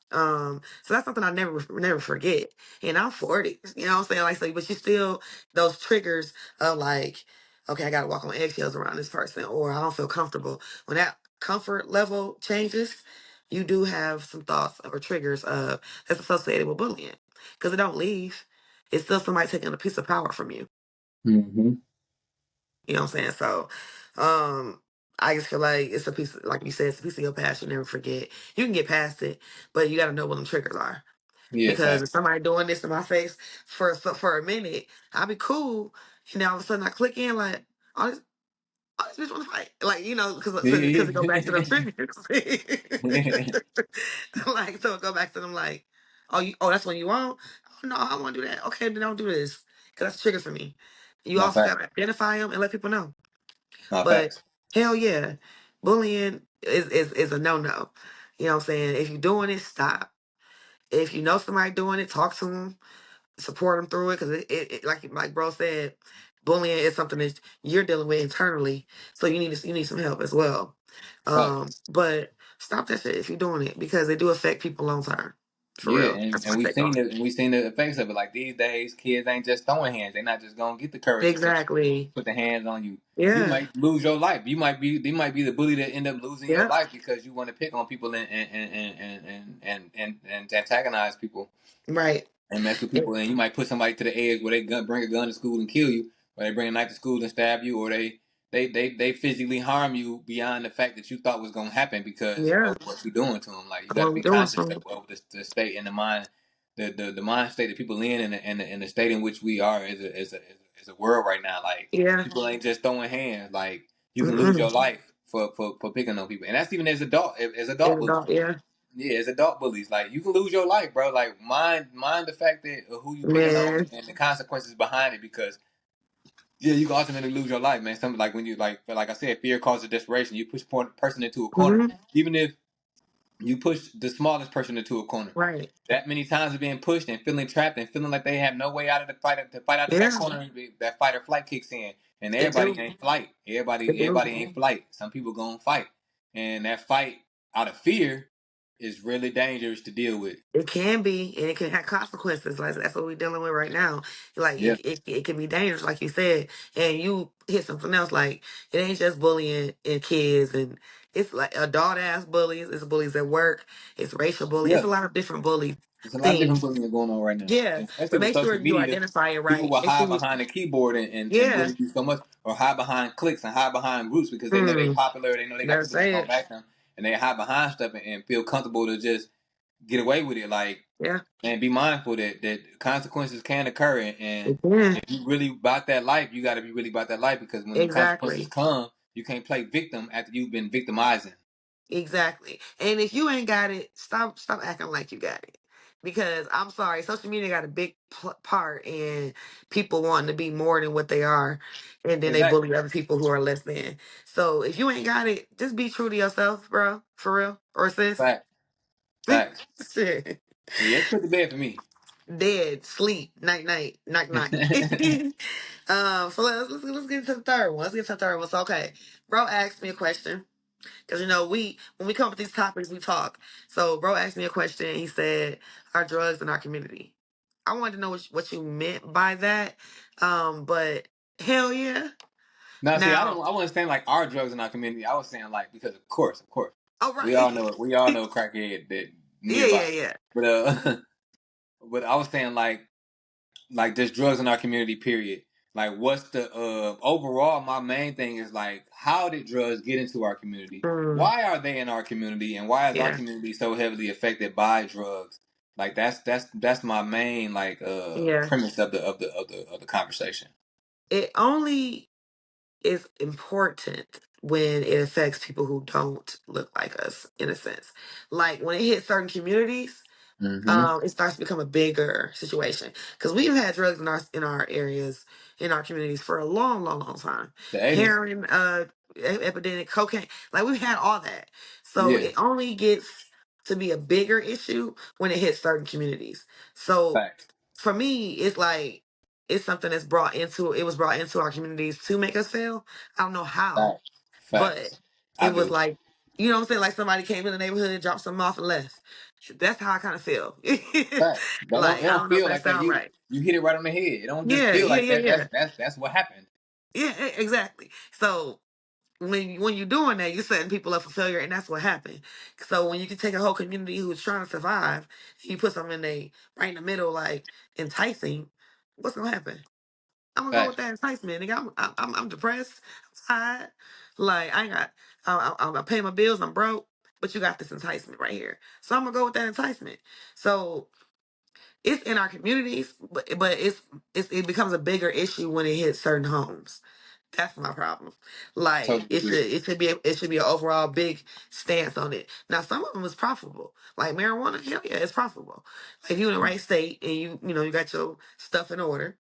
So that's something I never forget. And I'm 40, you know what I'm saying? Like, so, but you still, those triggers of like, okay, I got to walk on eggshells around this person, or I don't feel comfortable. When that comfort level changes, you do have some thoughts or triggers of that's associated with bullying because it don't leave. It's still somebody taking a piece of power from you. Mm-hmm. You know what I'm saying? So, I just feel like it's a piece, like you said, it's a piece of your past you never forget. You can get past it, but you got to know what them triggers are. Yeah. Because Fact. if somebody doing this in my face for a minute, I'll be cool, and then all of a sudden I click in like, oh, this bitch want to fight, like because it go back to them Yeah. triggers. Yeah. Like so, it go back to them like, that's when you want. Oh no, I don't want to do that. Okay, then don't do this because that's triggers for me. You No also fact. got to identify them and let people know. No But facts. hell yeah, bullying is a no no. You know what I'm saying? If you're doing it, stop. If you know somebody doing it, talk to them, support them through it. Because like bro said, bullying is something that you're dealing with internally. So you need some help as well. Facts. But stop that shit if you're doing it because they do affect people long term. For Yeah, real. That's my and take on it. we seen the effects of it. Like these days, kids ain't just throwing hands. They're not just gonna get the courage to Exactly. put the hands on you. You Yeah. might lose your life. They might be the bully that end up losing your Yeah. life because you want to pick on people and antagonize people Right. and mess with people. And you might put somebody to the edge where bring a gun to school and kill you, or they bring a knife to school and stab you, or they physically harm you beyond the fact that you thought was gonna happen because Yeah. of what you're doing to them. Like you got to What we be doing conscious something. of the state and the mind, the mind state that people in and the state in which we are as a world right now. Like Yeah. people ain't just throwing hands. Like you can lose Mm-mm. your life for picking on people, and that's even as It's adult bullies. about, yeah. Yeah, as adult bullies, like you can lose your life, bro. Like mind the fact that who you picking on Man. and the consequences behind it, because yeah, you can ultimately lose your life, man. Something like when you like I said, fear causes desperation. You push a person into a corner, Hmm. even if you push the smallest person into a corner. Right. That many times of being pushed and feeling trapped and feeling like they have no way out of the fight to fight out of that Yeah. corner, that fight or flight kicks in, and It everybody do. ain't flight. It do. Everybody ain't flight. Some people gonna fight, and that fight out of fear is really dangerous to deal with. It can be, and it can have consequences. Like that's what we're dealing with right now. Like Yeah, it can be dangerous, like you said. And you hit something else. Like it ain't just bullying in kids, and it's like adult ass bullies. It's bullies at work. It's racial bullying. It's yeah, a lot of different bullies. There's a lot of different things. bullying going on right now, Yeah, and especially but with make sure social you media. identify it People right. will Make sure hide you, behind the keyboard and yeah. bully you so much, or hide behind cliques and hide behind groups because they know they Mm, popular. They know they got better people that's say gonna it. back them, and they hide behind stuff and feel comfortable to just get away with it. Like, Yeah, and be mindful that consequences can occur, and it can. if you really about that life, you got to be really about that life because when them consequences Exactly. come, you can't play victim after you've been victimizing. Exactly. And if you ain't got it, stop acting like you got it. Because I'm sorry, social media got a big part in people wanting to be more than what they are, and then they Exactly. bully other people who are less than. So if you ain't got it, just be true to yourself, bro. For real, or sis. Facts. Facts. Shit. Yeah, it's put to bed for me. Dead, sleep, night, night, night, night. So let's get to the third one. Let's get to the third one. So okay, bro asked me a question. Because we when we come up with these topics, we talk. So bro asked me a question. He said, "Are drugs in our community?" I wanted to know what you meant by that. But hell yeah. Now, see, Now, I wasn't saying like our drugs in our community. I was saying like because of course, all we all right. know we all know crackhead that Yeah, nearby. yeah, yeah. But but I was saying like there's drugs in our community. Period. Like, what's the overall? My main thing is like, how did drugs get into our community? Mm, Why are they in our community, and why is our yeah, community so heavily affected by drugs? Like that's my main like yeah. premise of the conversation. It only is important when it affects people who don't look like us, in a sense. Like when it hits certain communities, Mm-hmm. it starts to become a bigger situation because we've had drugs in our areas, in our communities for a long, long, long time. The 80s. Heroin, epidemic, cocaine, like we've had all that. So Yeah. it only gets to be a bigger issue when it hits certain communities. So Facts. for me, it's like it's something that's brought into it was brought into our communities to make us fail. I don't know how, Facts. but Facts. I it was do. like, you know what I'm saying? Like somebody came in the neighborhood, dropped something off and left. That's how I kind of feel. Facts. It Like, I don't don't know if feel that like that. sounds right. You hit it right on the head. It don't just Yeah, feel yeah, like yeah, that. yeah. That's what happened. Yeah, exactly. So when you're doing that, you're setting people up for failure, and that's what happened. So when you can take a whole community who's trying to survive, you put something in they right in the middle, like enticing, what's gonna happen? I'm gonna go with Facts. that enticement. Nigga, I'm depressed. I'm tired. Like I ain't got. I'm paying my bills. I'm broke. But you got this enticement right here. So I'm gonna go with that enticement. So it's in our communities, but it becomes a bigger issue when it hits certain homes. That's my problem. Like Totally agree. it should be an overall big stance on it. Now some of them is profitable. Like marijuana, hell yeah, it's profitable. Like if you in the right state and you got your stuff in order,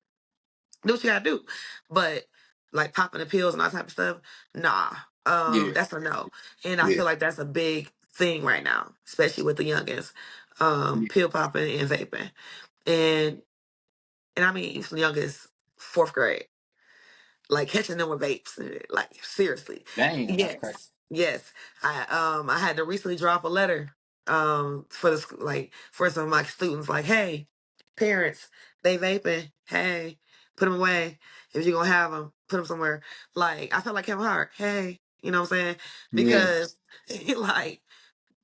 do what you gotta do. But like popping the pills and all that type of stuff, nah. Yeah. That's a no. And I Yeah. feel like that's a big thing right now, especially with the youngins. Yeah. Pill popping and vaping. And I mean it's the youngest 4th grade. Like catching them with vapes. Like seriously. Damn, that's crazy. Yes. Yes. I had to recently drop a letter for the like for some of my students like, hey, parents, they vaping. Hey, put them away. If you're gonna have them, put them somewhere. Like I felt like Kevin Hart. Hey, you know what I'm saying? Yeah. Because like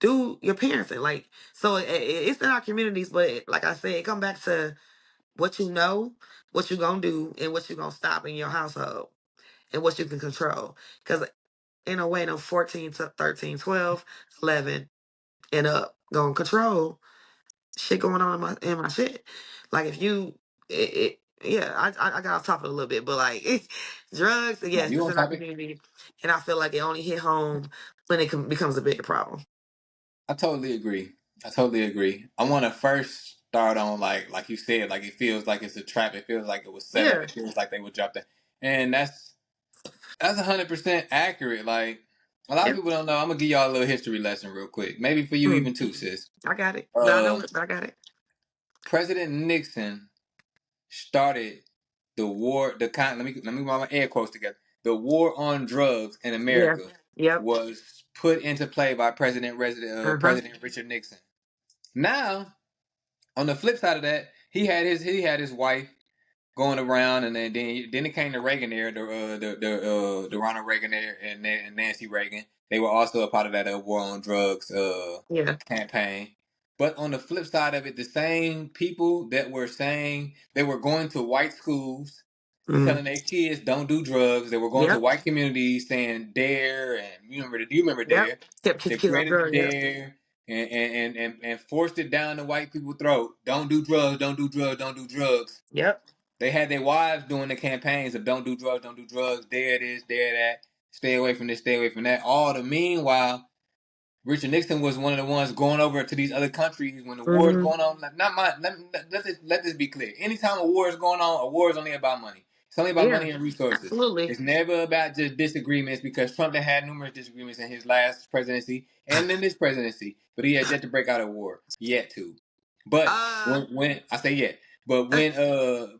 do your parenting like so it's in our communities, but like I said, it come back to what you know, what you gonna do, and what you gonna stop in your household and what you can control. Because in a way, no 14 to 13, 12, 11, and up gonna control shit going on in my shit. Like if you, yeah, I got off topic a little bit, but like drugs, No, yes, you it's on in our topic? community, and I feel like it only hit home when it becomes a bigger problem. I totally agree. I totally agree. I want to first start on like you said, like it feels like it's a trap. It feels like it was set up. Yeah, It feels like they would drop that, and that's 100% accurate. Like a lot of yeah, people don't know. I'm gonna give y'all a little history lesson real quick. Maybe for you mm, even too, sis. I got it. No, I know Um, it, but I got it. President Nixon started the war. The kind. Let me put my air quotes together. The war on drugs in Yeah, America yep, was put into play by uh-huh, President Richard Nixon. Now, on the flip side of that, he had his wife going around, and then it came to Reagan era, the Ronald Reagan era, and Nancy Reagan. They were also a part of that war on drugs yeah, campaign. But on the flip side of it, the same people that were saying they were going to white schools, Mm. telling their kids don't do drugs, they were going to Yep. white communities saying Dare, and you remember Yep. Dare? Kept his They kids off created the drugs. Yep. Dare and forced it down the white people's throat. Don't do drugs, don't do drugs, don't do drugs. Yep. They had their wives doing the campaigns of don't do drugs, dare this, dare that, stay away from this, stay away from that. All the meanwhile, Richard Nixon was one of the ones going over to these other countries when the war is Mm-hmm. going on. Like, not my, let this be clear. Anytime a war is going on, a war is only about money. It's only about Yeah. money and resources. Absolutely. It's never about just disagreements because Trump had numerous disagreements in his last presidency and in this presidency, but he has yet to break out a war. Yet to. But Uh. when I say yet, but when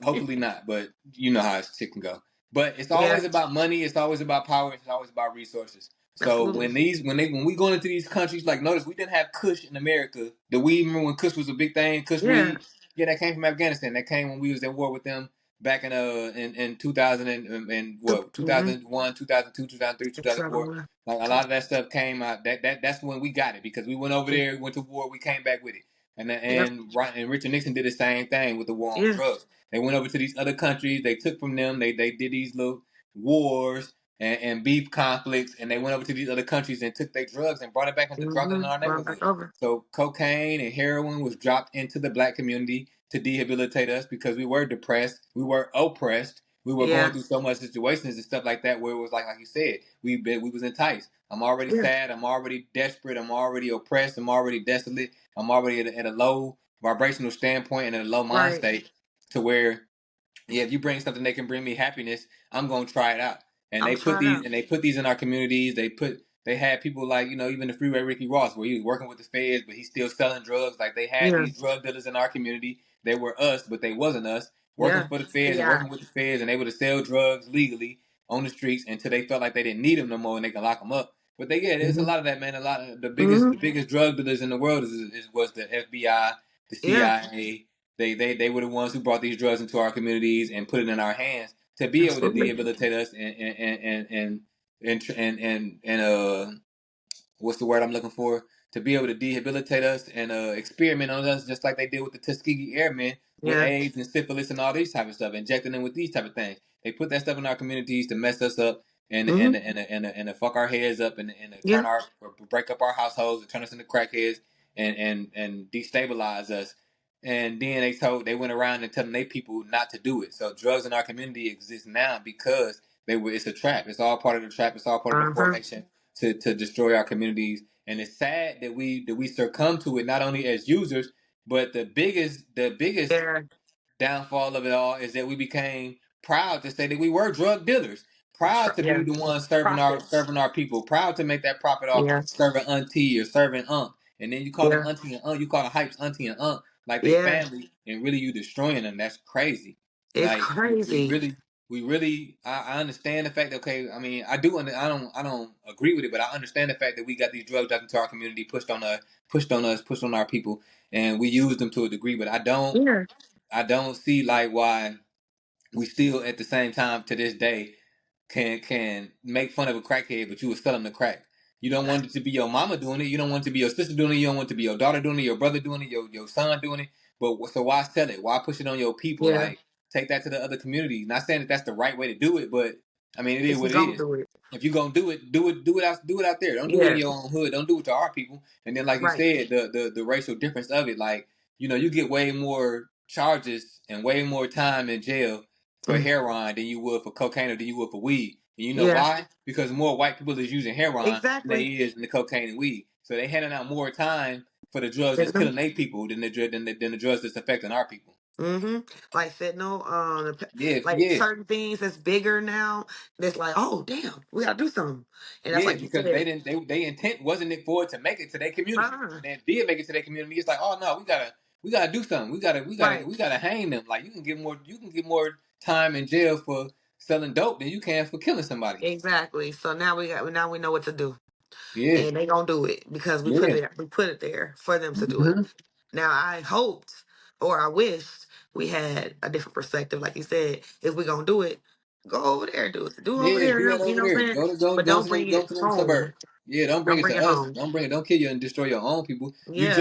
hopefully not, but you know how shit can go. But it's Yeah. always about money, it's always about power, it's always about resources. So Absolutely. when we go into these countries, like notice we didn't have Kush in America. The weed, remember when Kush was a big thing? Kush Yeah. weed, yeah, that came from Afghanistan. That came when we was at war with them back in 2000 and what Mm-hmm. 2001, 2002, 2003, 2004. Like a lot of that stuff came out. That's when we got it because we went over there, went to war, we came back with it. Yep. And Richard Nixon did the same thing with the war on Yeah. drugs. They went over to these other countries. They took from them. They did these little wars and beef conflicts, and they went over to these other countries and took their drugs and brought it back into drugs Mm-hmm. in our Run back neighborhoods. over. So cocaine and heroin was dropped into the black community to rehabilitate us because we were depressed, we were oppressed, we were going Yeah. through so much situations and stuff like that where it was like you said, we was enticed. I'm already Yeah. sad, I'm already desperate, I'm already oppressed, I'm already desolate, I'm already at a low vibrational standpoint and at a low mind Right. state to where yeah, if you bring something that can bring me happiness, I'm gonna try it out. And I'm trying out. they put these in our communities. They had people like even the Freeway Ricky Ross, where he was working with the feds, but he's still selling drugs. Like they had Yeah. these drug dealers in our community. They were us, but they wasn't us. Working Yeah. for the feds See, and working with the feds, and able to sell drugs legally on the streets until they felt like they didn't need them no more and they can lock them up. But there's a Mm-hmm. lot of that, man. A lot of Mm-hmm. the biggest drug dealers in the world was the FBI, the Yeah. CIA. They were the ones who brought these drugs into our communities and put it in our hands to be able to Absolutely. rehabilitate us and what's the word I'm looking for? To be able to rehabilitate us and experiment on us just like they did with the Tuskegee Airmen with Yeah. AIDS and syphilis and all these type of stuff, injecting them with these type of things. They put that stuff in our communities to mess us up Mm-hmm. and to fuck our heads up and to Yeah. turn our or break up our households and turn us into crackheads and destabilize us. And then they went around and telling their people not to do it. So drugs in our community exist now because it's a trap. It's all part of the trap. It's all part of the Uh-huh. formation to destroy our communities. And it's sad that we succumb to it not only as users, but the biggest Yeah. downfall of it all is that we became proud to say that we were drug dealers, proud to be Yeah. the ones Profits. serving our people, proud to make that profit off Yeah. serving auntie or serving unc. And then you call them Yeah. auntie and unc, you call the hypes auntie and unc like they Yeah. family, and really you destroying them. That's crazy. It's Like crazy. we really I understand the fact that okay, I mean I don't agree with it, but I understand the fact that we got these drugs out into our community, pushed on our people, and we use them to a degree, but Yeah. I don't see like why we still at the same time to this day can make fun of a crackhead, but you would sell him the crack. You don't want it to be your mama doing it. You don't want it to be your sister doing it. You don't want it to be your daughter doing it, your brother doing it, your son doing it. But so why sell it? Why push it on your people? Yeah. Like take that to the other communities. Not saying that that's the right way to do it, but I mean it is If you what it gonna is. do it. If you're gonna do it out there. Don't do it in Yeah. your own hood. Don't do it to our people. And then like you Right. said, the racial difference of it, like you get way more charges and way more time in jail for Mm. heroin than you would for cocaine or than you would for weed. And you know Yeah. why? Because more white people is using heroin than they Exactly. is in the cocaine and weed. So they handing out more time for the drugs that's Fentanyl. killing their people than the drugs that's affecting our people. Mm-hmm. Like fentanyl. Yeah, Like yeah. certain things that's bigger now. That's like, oh damn, we gotta do something. And that's Yeah, like you because they said. didn't. They intent wasn't it for it to make it to their community. Uh, And then did make it to their community. It's like, oh no, we gotta do something. right. We gotta hang them. Like you can get more time in jail for selling dope than you can for killing somebody. Exactly. So now we know what to do. Yeah, And they gonna do it because yeah. we put it there for them to do it. Hmm. Now I hoped or I wished we had a different perspective, like you said. If we gonna do it, go over there, do it. Do over Yeah, there, do that you over know what I'm there. saying? But Go don't to them bring it go to them home. suburbs. Yeah, don't bring Don't it bring to it us. home. Don't bring it. Don't kill you and destroy your own people. Yeah,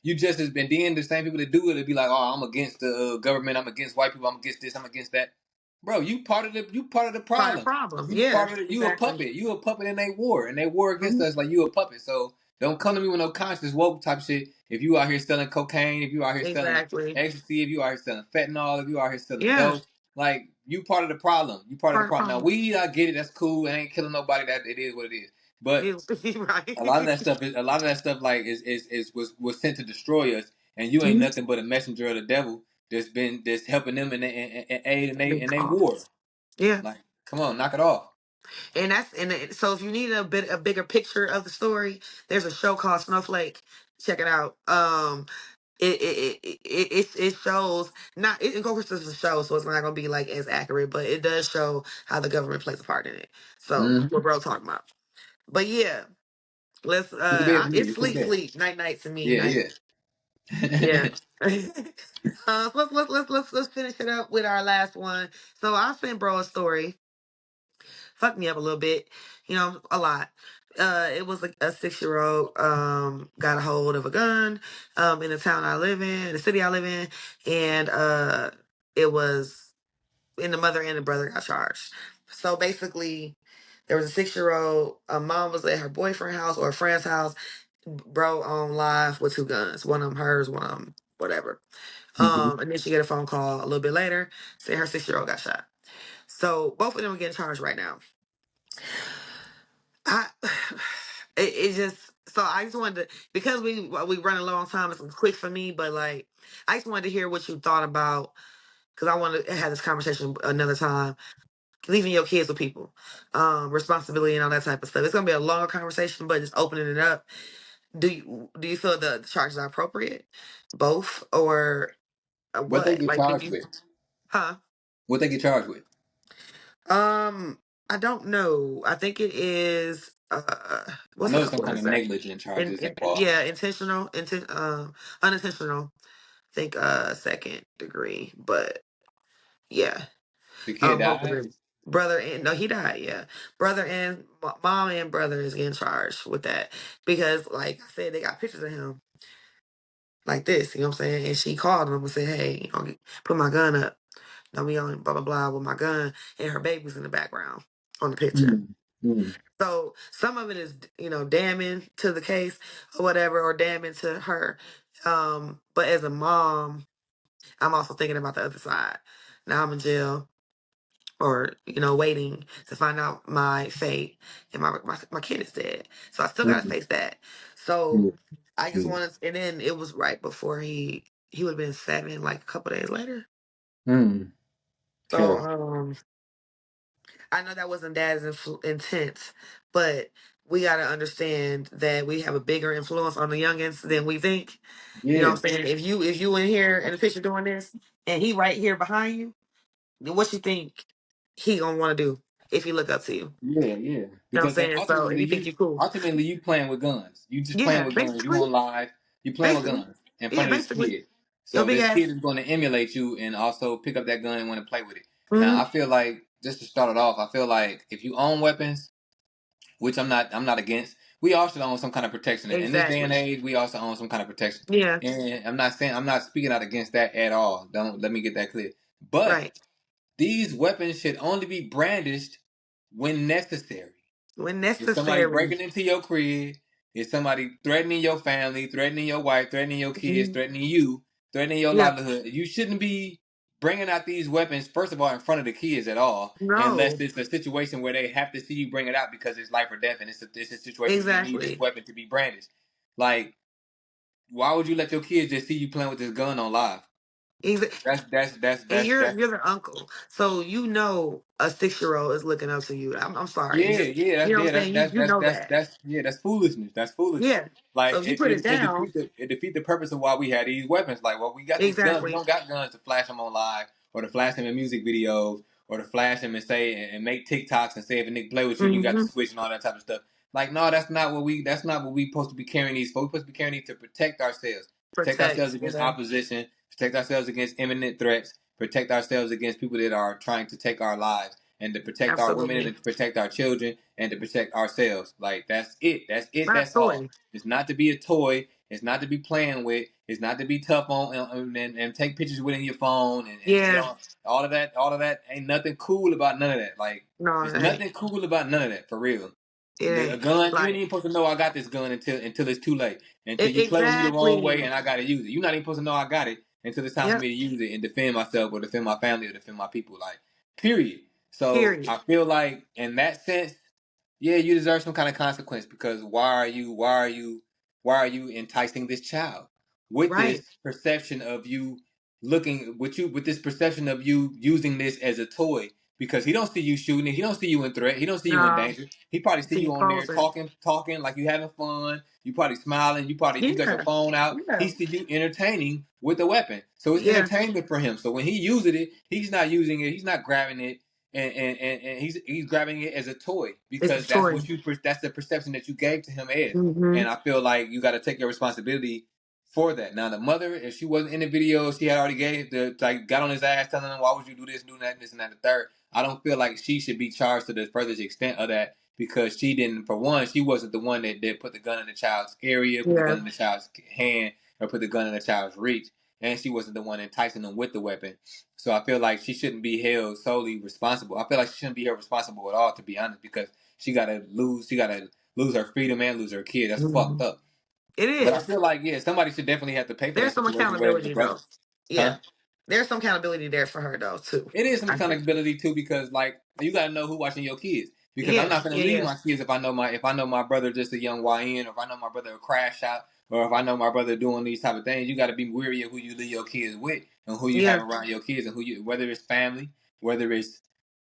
You just as been then the same people that do it. They be like, oh, I'm against the government. I'm against white people. I'm against this. I'm against that. Bro, you part of the part of the problem. problem. You Yeah, part of the, you a exactly. puppet. You a puppet in they war, and they war against Mhm. us like you a puppet. So don't come to me with no conscious woke type shit. If you out here selling cocaine, if you out here selling Exactly. ecstasy, if you out here selling fentanyl, if you out here selling Yeah, dope, like you part of the problem. You part of the part of the problem. Now problem. weed, I get it. That's cool. It ain't killing nobody. That it is what it is. But a lot of Right. that stuff is a lot of that stuff like is was sent to destroy us, and you ain't Mhm. nothing but a messenger of the devil that's helping them in aid Big in they war. cause. Yeah. Like, come on, knock it off. So if you need a bigger picture of the story, there's a show called Snowflake. Check it out. It shows not it, of course this is a show, so it's not gonna be like as accurate, but it does show how the government plays a part in it. So Mm-hmm. what bro talking about. But yeah, let's Put the bed for me. it's Let's put the sleep bed. sleep night night to me Yeah, night. yeah. Yeah. Let's finish it up with our last one. So I sent bro a story, fucked me up a little bit, a lot. It was like a 6-year-old got a hold of a gun in the town I live in, the city I live in, and it was and the mother and the brother got charged. So basically, there was a 6-year-old. A mom was at her boyfriend's house or a friend's house. Bro on live with 2 guns. One of them hers, one of them whatever. Mm-hmm. And then she get a phone call a little bit later saying her 6-year-old got shot. So both of them are getting charged right now. I it just so I just wanted to because we run a long time. It's quick for me, but like I just wanted to hear what you thought about because I want to have this conversation another time. Leaving your kids with people, responsibility and all that type of stuff. It's gonna be a longer conversation, but just opening it up. Do you feel the charges are appropriate, both, or What they what? get Like, do charged you? with? Huh? What they get charged with? I don't know. I think it is. I What's know a there's some couple kind of of say? negligent charges involved. Yeah, unintentional. I think second degree, but yeah. The kid Both of died. them. Brother and no, he died. Yeah, brother and mom and brother is getting charged with that because, like I said, they got pictures of him like this. You know what I'm saying? And she called him and said, "Hey, put my gun up. Don't be on blah blah blah with my gun." And her baby's in the background on the picture. Mm. Mm. So some of it is, damning to the case or whatever, or damning to her. But as a mom, I'm also thinking about the other side. Now I'm in jail or, waiting to find out my fate and my kid is dead. So I still gotta Mm. face that. So Yeah. I just Yeah. wanted and then it was right before he would have been 7, like a couple days later. Mm. So Okay. I know that wasn't dad's intent, but we got to understand that we have a bigger influence on the youngins than we think. You know Yeah. what I'm saying? If you in here in the picture doing this, and he right here behind you, then what you think he gonna want to do if he look up to you? You Yeah, yeah. know what I'm Because saying? So and he think you cool. ultimately you playing with guns. You just playing Yeah, with guns. You on basically, live. You playing with basically, guns in yeah, front of this basically. kid. Your So big this kid ass. is going to emulate you and also pick up that gun and want to play with it. Now Hmm. I feel like just to start it off, I feel like if you own weapons, which I'm not against. We all should own some kind of protection. In this day and Exactly. age, we also own some kind of protection. Yeah. And I'm not speaking out against that at all. Don't let me get that clear. But Right. these weapons should only be brandished when necessary. When If somebody necessary. breaking into your crib, if somebody threatening your family, threatening your wife, threatening your kids, Mhm. threatening you, threatening your Yeah. livelihood, you shouldn't be bringing out these weapons, first of all, in front of the kids at all, unless No. it's a situation where they have to see you bring it out because it's life or death, and it's a situation where you need this Exactly. weapon to be brandished. Like, why would you let your kids just see you playing with this gun on live? And you're That's you're the uncle, so a 6-year-old is looking up to you. I'm sorry, Yeah, just yeah, you know what I'm saying. You know that, that's foolishness. That's foolishness. yeah. So Like if you put it down, it defeat the purpose of why we had these weapons. Like, well, we got these guns. We exactly. don't got guns to flash them on live or to flash them in music videos or to flash them and say and make TikToks and say if a nigga play with you and you got the Hmm. switch and all that type of stuff. Like, no, that's not what we supposed to be carrying these for. We supposed to be carrying these to protect ourselves Protect, against yeah, opposition, protect ourselves against imminent threats, protect ourselves against people that are trying to take our lives. and to protect our women Absolutely. and to protect our children and to protect ourselves. Like that's it. That's It's it. not a That's all. toy. It's not to be a toy. It's not to be playing with. It's not to be tough on and take pictures with in your phone and get Yeah. on all of that. All of that ain't nothing cool about none of that. Like No, there's it ain't. nothing cool about none of that for real. It A ain't. gun, you ain't Like even supposed to know I got this gun until it's too late. Until you play with me the wrong way exactly. and I gotta use it. You're not even supposed to know I got it until it's time for Yep. me to use it and defend myself or defend my family or defend my people. Like, period. So Period. I feel like in that sense, yeah, you deserve some kind of consequence because why are you enticing this child with this Right. perception of you looking with this perception of you using this as a toy because he don't see you shooting it, he don't see you in threat, he don't see you in No. danger. He probably see See you you on there posing. talking like you having fun. You probably smiling. You got your Yeah. phone out. Yeah. He see you entertaining with the weapon, so it's Yeah. entertainment for him. So when he uses it, he's not using it. He's not grabbing it and he's grabbing it as a toy It's a because toy. that's the perception that you gave to him as. Mm-hmm. And I feel like you got to take your responsibility for that. Now the mother, if she wasn't in the video, she had already got on his ass, telling him why would you do this, do that, this and that, the third. I don't feel like she should be charged to the furthest extent of that because she didn't. For one, she wasn't the one that put the gun in the child's area, put the Yeah. gun in the child's hand, or put the gun in the child's reach, and she wasn't the one enticing them with the weapon. So I feel like she shouldn't be held solely responsible. I feel like she shouldn't be held responsible at all, to be honest, because she gotta lose her freedom and lose her kid. That's fucked Mhm. up. It But I is. feel like yeah, somebody should definitely have to pay for There's that some situation, whether it's the accountability brother, though. Yeah. huh? There's some accountability there for her though too. It is some I think. accountability too because like you gotta know who watching your kids. Because I'm Yeah. not gonna Yeah. leave Yeah. my kids if I know my brother just a young YN or if I know my brother a crash out or if I know my brother doing these type of things, you gotta be wary of who you leave your kids with and who you have Yeah. around your kids and whether it's family, whether it's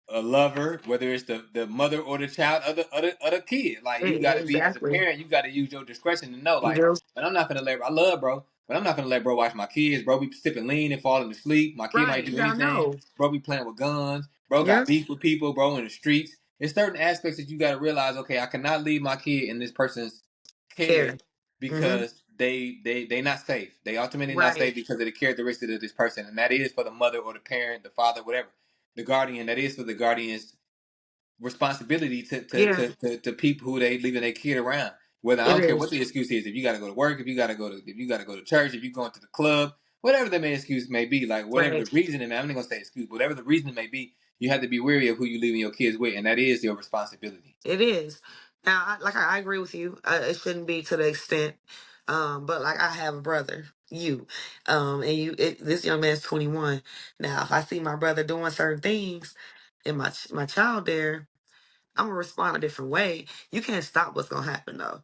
a lover, whether it's the mother or the child of the kid. Like you got to be as a Exactly. parent, you got to use your discretion to know. You Like, do. but I'm not gonna let. I love bro, but I'm not gonna let bro watch my kids. Bro be sipping lean and falling asleep. My kid Right. might You do gotta anything. know. Bro be playing with guns. Bro Yeah. got beef with people. Bro in the streets. There's certain aspects that you got to realize. Okay, I cannot leave my kid in this person's care Care. Mm-hmm. because they not safe. They ultimately not safe Right. because of the characteristics of this person, and that is for the mother or the parent, the father, whatever the guardian. That is for the guardian's responsibility Yeah. to people who they leaving their kid around. Whether I It don't care what is. the excuse is, if you got to go to work, if you got to go to church, if you're going to the club, whatever the main excuse may be, like whatever the Right. reason, and I'm not gonna say excuse, whatever the reason may be, you have to be wary of who you leaving your kids with, and that is your responsibility. It is. Now, I agree with you. It shouldn't be to the extent, but like I have a brother, and this young man's 21. Now, if I see my brother doing certain things, and my child there, I'm gonna respond a different way. You can't stop what's gonna happen though.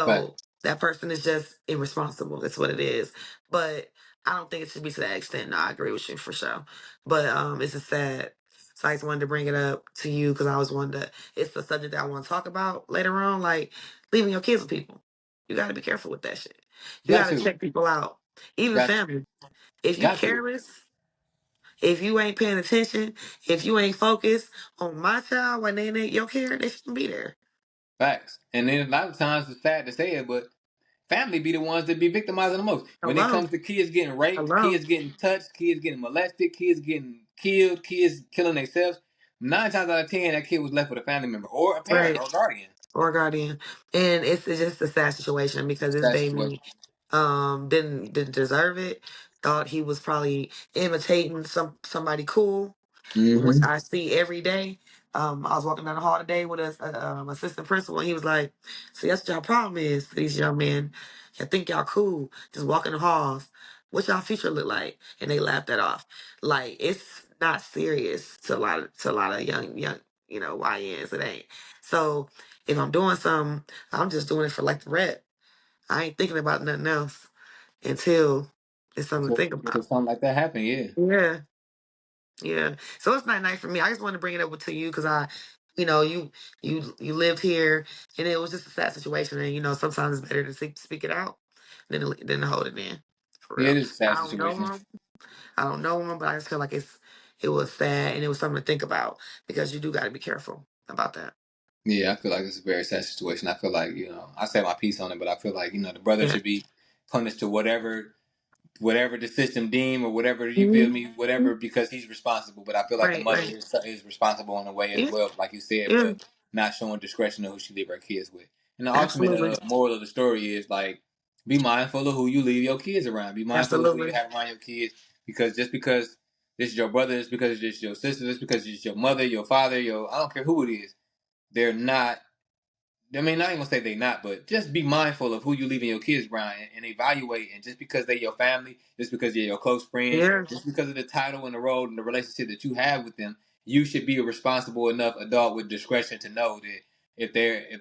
But So that person is just irresponsible. That's what it is. But I don't think it should be to that extent. No, I agree with you for sure. But it's just sad. So I just wanted to bring it up to you because I was wondering it's the subject that I want to talk about later on. Like leaving your kids with people. You got to be careful with that shit. You got got to to, check people out, even got family. If you got to careless, if you ain't paying attention, if you ain't focused on my child when they need your care, they shouldn't be there. facts. And then a lot of times it's sad to say it, but family be the ones that be victimizing the most. When it Hello. comes to kids getting raped, Hello. kids getting touched, kids getting molested, kids getting killed, kids killing themselves, 9 times out of 10, that kid was left with a family member or a parent Right. or a guardian. Or guardian. And it's just a sad situation because this That situation. baby didn't deserve it. Thought he was probably imitating somebody cool, which Mm-hmm. I see every day. I was walking down the hall today with a assistant principal, and he was like, "See, that's what y'all problem is for these young men. You think y'all cool, just walking the halls. What y'all future look like?" And they laughed that off. Like it's not serious to a lot of young YNs. It ain't. So if I'm doing something, I'm just doing it for like the rep. I ain't thinking about nothing else until it's something to So think until about. something like that happen, yeah. Yeah. Yeah. So it's not nice for me. I just wanted to bring it up to you because you lived here and it was just a sad situation. And, sometimes it's better to speak it out than to hold it in. For Yeah, it real. is a sad I don't know situation. him. I don't know him, but I just feel like it was sad and it was something to think about because you do got to be careful about that. Yeah, I feel like it's a very sad situation. I feel like, I say my piece on it, but I feel like, the brother Yeah. should be punished to whatever whatever the system deem or whatever you feel Mhm. me, whatever because he's responsible. But I feel like the Right, mother right. is responsible in a way as Yeah, well, like you said, yeah, but not showing discretion of who she leave her kids with. And the ultimate absolutely, moral of the story is like be mindful of who you leave your kids around. Be mindful of who you absolutely. have around your kids because this is your brother, just because it's your sister, just because it's your mother, your father, your I don't care who it is. They're not I mean, not even gonna say they not, but just be mindful of who you leaving your kids around and evaluate. And just because they're your family, just because they're your close friend, Yeah. just because of the title and the role and the relationship that you have with them, you should be a responsible enough adult with discretion to know that if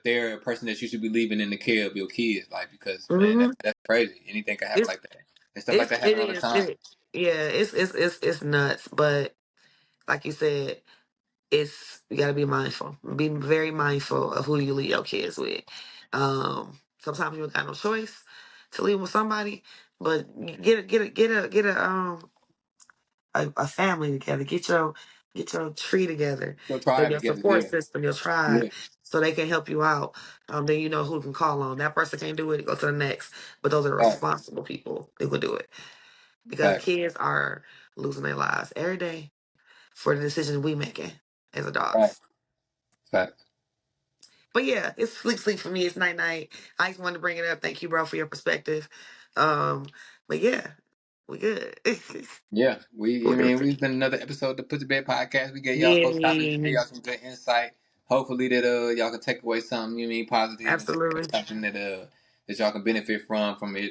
they're a person that you should be leaving in the care of your kids, like because man, Hmm. that's crazy. Anything can happen It's like that, and stuff like that it happen all the is time. it. Yeah, it's nuts. But like you said, you got to be mindful. Be very mindful of who you leave your kids with. Sometimes you don't got no choice to leave with somebody, but get a family together. Get your tree together. Your tribe Your together, support yeah, system, your tribe, yeah, so they can help you out. Then you know who can call on. That person can't do it. Go to the next. But those are the fact, responsible people who will do it because fact, kids are losing their lives every day for the decisions we making as fact, adults. fact. But yeah, it's sleep for me. It's night night. I just wanted to bring it up. Thank you, bro, for your perspective. Um, but yeah, we good. Yeah, We I mean, good. we've been another episode of the Put to Bed podcast. We gave y'all folks topics, we gave Yeah, y'all some good insight. Hopefully that y'all can take away something, you mean positive and take away absolutely, something that y'all can benefit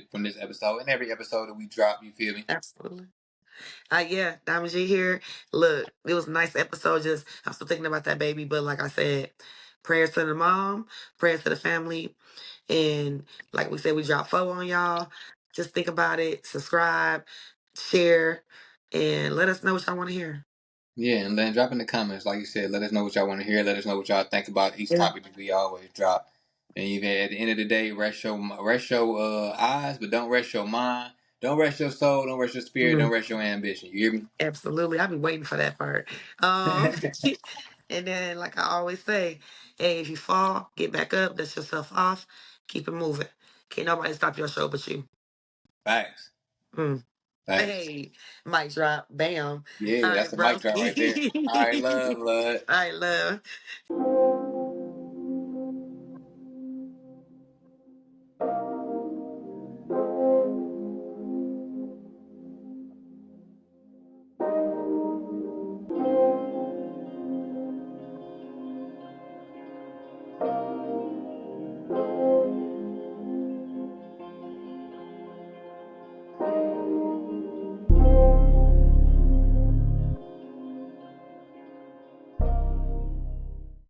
from this episode and every episode that we drop, you feel me? absolutely. Yeah, Diamond G here. Look, it was a nice episode. Just I'm still thinking about that baby, but like I said, prayers to the mom, prayers to the family, and like we said, we drop four on y'all. Just think about it, subscribe, share, and let us know what y'all want to hear. Yeah, and then drop in the comments, like you said, let us know what y'all want to hear, let us know what y'all think about each Yeah, topic that we always drop. And even at the end of the day, rest your eyes, but don't rest your mind. Don't rest your soul, don't rest your spirit, don't mhm, rest your ambition. You hear absolutely. I've been waiting for that part. me? And then, like I always say, hey, if you fall, get back up, dust yourself off, keep it moving. Can't nobody stop your show but you. Facts. Mm. Facts. Hey, mic drop. Bam. All Yeah, right, that's a mic drop right there. All right, broski. love, love. All right, love.